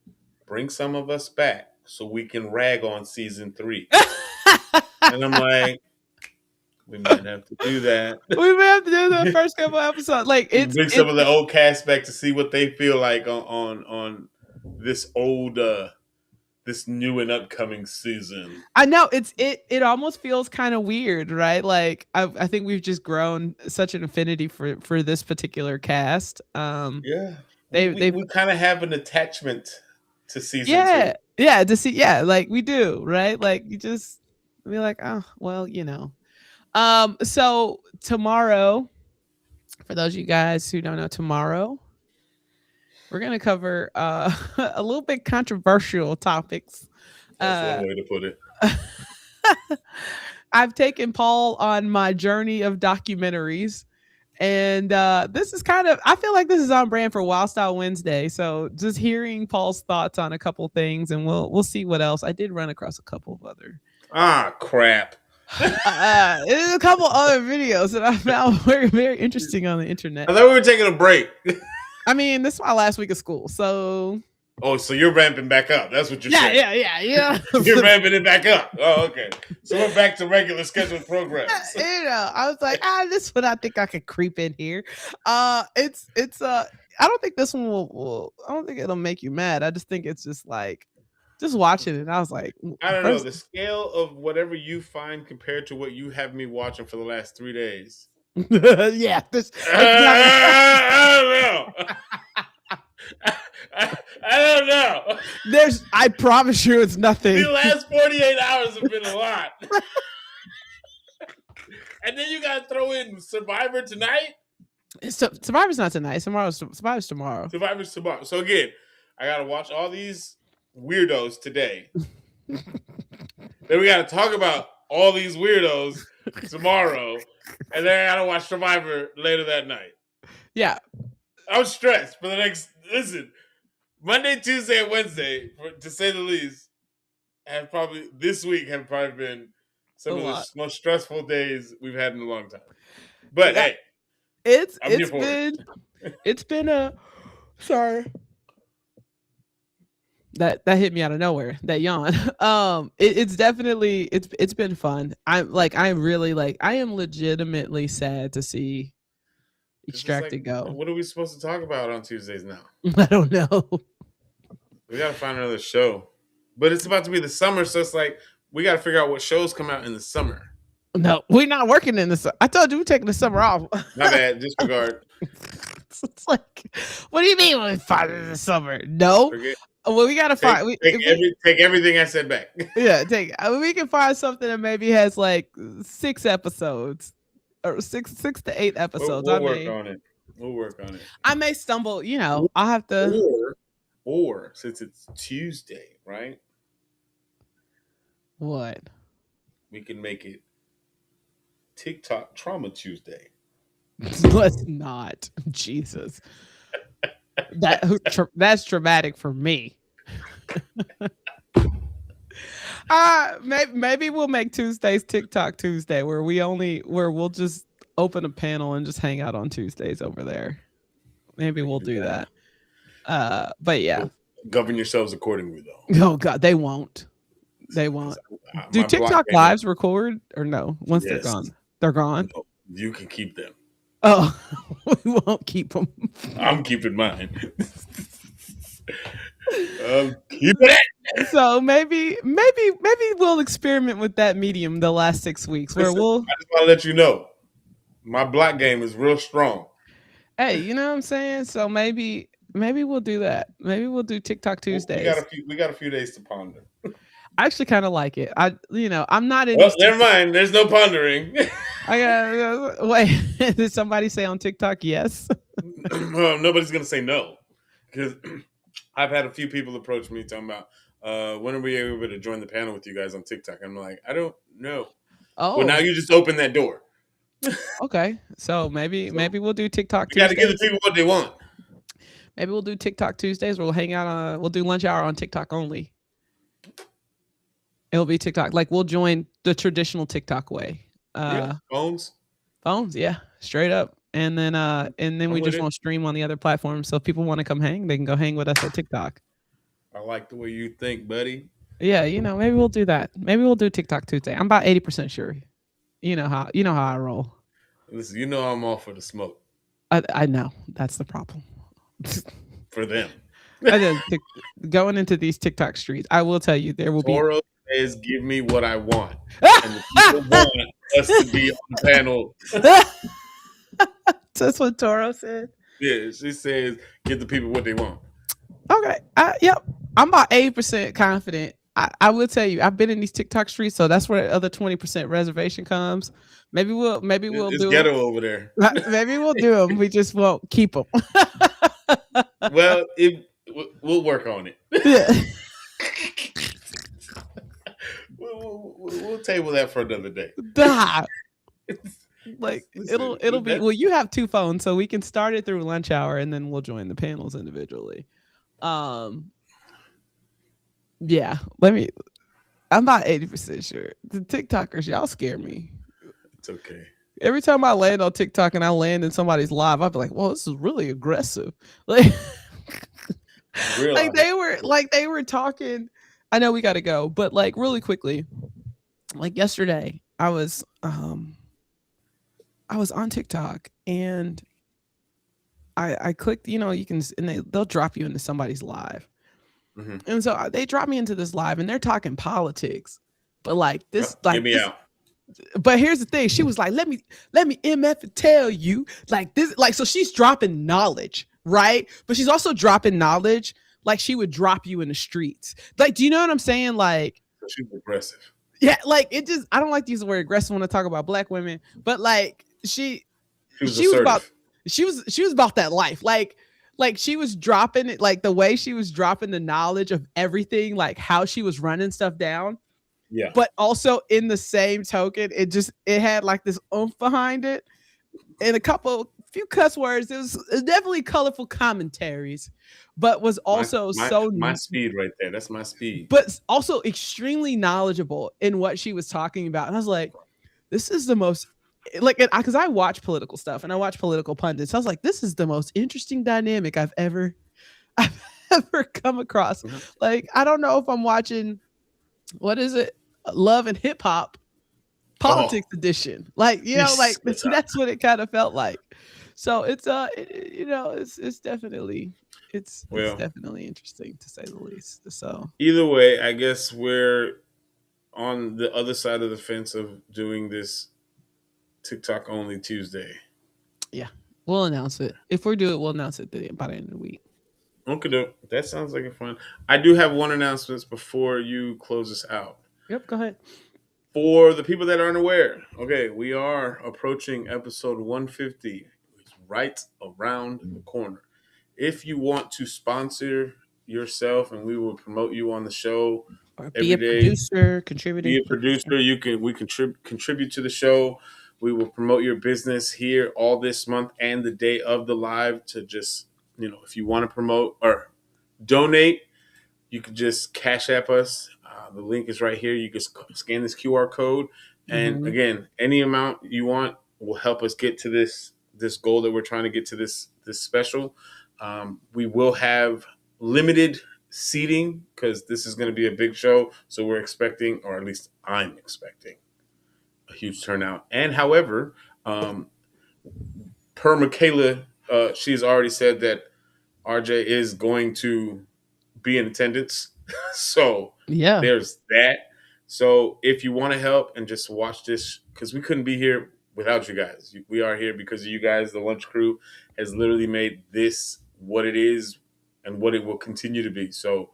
bring some of us back so we can rag on season 3." And I'm like, we might have to do that. We may have to do the first couple episodes. Like, Bring some of the old cast back to see what they feel like on this old this new and upcoming season. I know it almost feels kind of weird, right? Like, I think we've just grown such an affinity for this particular cast. Yeah. They've We kind of have an attachment to season 2. yeah, to see, yeah, like we do, right? Like, you just be like, oh well, so tomorrow, for those of you guys who don't know, tomorrow we're gonna cover a little bit controversial topics. That's uh one way to put it. I've taken Paul on my journey of documentaries. And this is kind of, I feel like this is on brand for Wild Style Wednesday. So just hearing Paul's thoughts on a couple things, and we'll see what else. I did run across a couple of other Crap. there's a couple other videos that I found very, very interesting on the internet. I thought we were taking a break. I mean, this is my last week of school, so Oh, so you're ramping back up. That's what you're saying. yeah. You're ramping it back up. Oh, okay. So we're back to regular scheduled programs. I was like, this is what I think I could creep in here. It's I don't think this one will I don't think it'll make you mad. I just think it's just like, just watching it, I was like, I don't know. The scale of whatever you find compared to what you have me watching for the last 3 days. yeah, this I don't know. I don't know. I promise you it's nothing. The last 48 hours have been a lot. And then you got to throw in Survivor tonight? Survivor's not tonight. Survivor's tomorrow. Survivor's tomorrow. So again, I got to watch all these weirdos today. Then we got to talk about all these weirdos tomorrow. And then I got to watch Survivor later that night. Yeah. I'm stressed for the next, listen, Monday, Tuesday, and Wednesday, to say the least, this week have probably been some of the most stressful days we've had in a long time. But hey, it's been a sorry. That hit me out of nowhere. That yawn. It's definitely it's been fun. I am legitimately sad to see Extracted go. What are we supposed to talk about on Tuesdays now? I don't know. We gotta find another show. But it's about to be the summer, so it's like we gotta figure out what shows come out in the summer. No, we're not working in the summer. I told you we're taking the summer off. My bad, disregard. It's like, what do you mean we find it in the summer? No. Well, we gotta find. Take everything I said back. Yeah, we can find something that maybe has like 6 episodes or 6 to 8 episodes. We'll work on it. We'll work on it. I may stumble. I'll have to. Or since it's Tuesday, right? What? We can make it TikTok Trauma Tuesday. Let's not. Jesus. That's traumatic for me. Maybe we'll make Tuesdays TikTok Tuesday, where we'll just open a panel and just hang out on Tuesdays over there. Maybe we'll do that. But yeah, govern yourselves accordingly, though. Oh God, they won't. Do TikTok lives record or no? Once they're gone, they're gone. No, you can keep them. Oh, we won't keep them. I'm keeping mine. Keep it. So maybe we'll experiment with that medium the last 6 weeks, where I just want to let you know, my block game is real strong. Hey, you know what I'm saying? So maybe we'll do that. Maybe we'll do TikTok Tuesdays. We got a few days to ponder. I actually kind of like it. I'm not in Well, these never TikTok. mind. There's no pondering. I got wait. Did somebody say on TikTok yes? Nobody's gonna say no because I've had a few people approach me talking about when are we able to join the panel with you guys on TikTok. I'm like, I don't know. Well, now Oh, you just open that door. okay. So maybe So we'll do TikTok you got to give the Tuesdays. people what they want. Maybe we'll do TikTok Tuesdays. We'll hang out. We'll do lunch hour on TikTok only. It'll be TikTok. Like we'll join the traditional TikTok way. Yeah, phones. Phones, yeah, straight up. And then I'm we with just it. won't stream on the other platforms. So if people want to come hang, they can go hang with us at TikTok. I like the way you think, buddy. Yeah, maybe we'll do that. Maybe we'll do TikTok Tuesday. I'm about 80% sure. You know how I roll. Listen, you know I'm all for the smoke I know that's the problem. for them. I did going into these TikTok streets. I will tell you there will be. Toro says, "Give me what I want," and the people want us to be on the panel. That's what Toro said. Yeah, she says, "Give the people what they want." Okay. Yep. I'm about 80% confident. I will tell you, I've been in these TikTok streets, so that's where the other 20% reservation comes. Maybe we'll It's do them. ghetto over there. Maybe we'll do them. We just won't keep them. Well, we'll work on it. Yeah. We'll table that for another day. Nah. Like Listen, it'll be well. You have two phones, so we can start it through lunch hour, and then we'll join the panels individually. Um. Yeah. I'm about 80% sure. The TikTokers, y'all scare me. It's okay. Every time I land on TikTok and I land in somebody's live, I'd be like, "Whoa, this is really aggressive." Like, Real they were talking. I know we got to go, but like really quickly, like yesterday, I was on TikTok and I clicked. You can and they'll drop you into somebody's live, and so they drop me into this live and they're talking politics, but like this, Get me out. But here's the thing. She was like, let me MF and tell you like this. Like, so she's dropping knowledge, right? But she's also dropping knowledge like she would drop you in the streets. Like, do you know what I'm saying? Like, She's aggressive. yeah, like I don't like to use the word aggressive when I talk about black women, but like she was was assertive. about she was about that life. Like she was dropping it, like the way she was dropping the knowledge of everything, like how she was running stuff down. Yeah. But also in the same token, it had like this oomph behind it and few cuss words. It was definitely colorful commentaries, but was also my speed right there. That's my speed. But also extremely knowledgeable in what she was talking about. And I was like, this is the most like, because I watch political stuff and I watch political pundits. I was like, this is the most interesting dynamic I've ever come across. Like, I don't know if I'm watching, what is it? Love and Hip Hop Politics Edition. Like, like that's what it kind of felt like. So it's it's definitely it's definitely interesting to say the least. So either way, I guess we're on the other side of the fence of doing this TikTok only Tuesday. Yeah, we'll announce it. If we do it, we'll announce it by the end of the week. Okay, that sounds like a fun. I do have one announcement before you close us out. Yep, go ahead. For the people that aren't aware, okay, we are approaching episode 150. It's right around the corner. If you want to sponsor yourself and we will promote you on the show, or be a producer, contributing. Be a producer. We contribute to the show. We will promote your business here all this month and the day of the live to just, if you want to promote or donate, you can just Cash App us. The link is right here. You can scan this QR code. And again, any amount you want will help us get to this goal that we're trying to get to this special. We will have limited seating because this is going to be a big show. So we're expecting, or at least I'm expecting, a huge turnout. And however, per Michaela, she's already said that RJ is going to be in attendance. So yeah, there's that. So if you want to help and just watch this, because we couldn't be here without you guys. We are here because of you guys. The lunch crew has literally made this what it is and what it will continue to be. So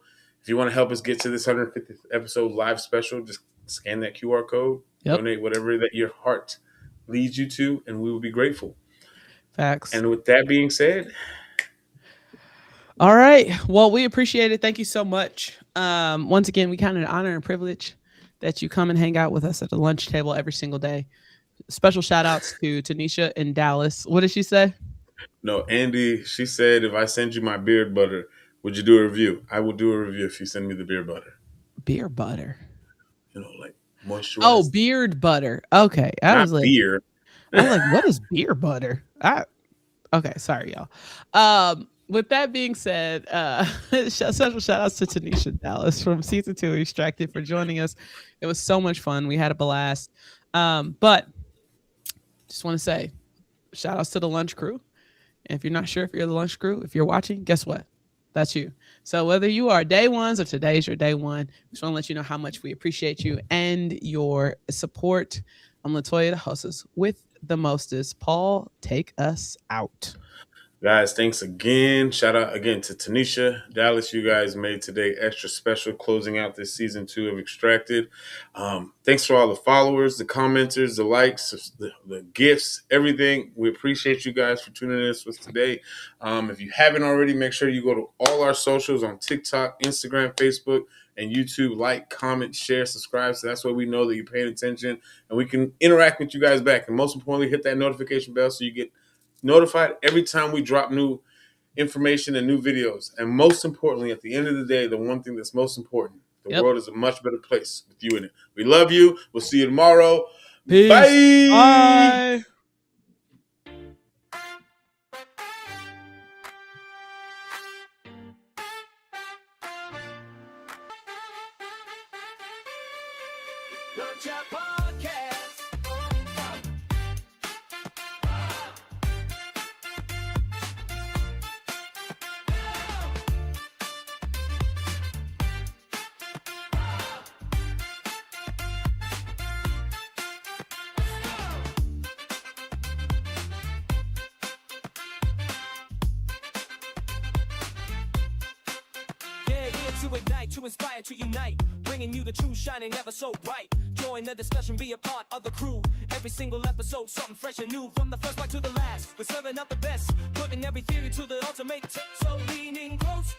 If you want to help us get to this 150th episode live special, just scan that QR code, donate whatever that your heart leads you to, and we will be grateful. Facts. And with that being said, all right. Well, we appreciate it. Thank you so much. Once again, we count it an honor and privilege that you come and hang out with us at the lunch table every single day. Special shout outs to Tanisha in Dallas. What did she say? No, Andy, she said, if I send you my beard butter, would you do a review? I will do a review if you send me the beard butter. Beer butter. You know, like moisturize. Oh, beard butter. Okay. Not was like, beer. I was like, what is beer butter? Okay, sorry, y'all. With that being said, special shout outs to Tanisha Dallas from season 2 Extracted for joining us. It was so much fun. We had a blast. But just want to say shout outs to the lunch crew. And if you're not sure if you're the lunch crew, if you're watching, guess what? That's you. So whether you are day ones or today's your day one, just want to let you know how much we appreciate you and your support. I'm Latoya, the hostess with the mostest. Paul, take us out. Guys, thanks again. Shout out again to Tanisha, Dallas. You guys made today extra special, closing out this season 2 of Extracted. Thanks for all the followers, the commenters, the likes, the gifts, everything. We appreciate you guys for tuning in with us today. If you haven't already, make sure you go to all our socials on TikTok, Instagram, Facebook, and YouTube. Like, comment, share, subscribe. So that's where we know that you're paying attention and we can interact with you guys back. And most importantly, hit that notification bell so you get notified every time we drop new information and new videos. And most importantly, at the end of the day, the one thing that's most important, the world is a much better place with you in it. We love you. We'll see you tomorrow. Peace. Bye. Bye. To ignite, to inspire, to unite, bringing you the truth shining ever so bright. Join the discussion, be a part of the crew. Every single episode, something fresh and new. From the first bite to the last, we're serving up the best, putting every theory to the ultimate test. So leaning close.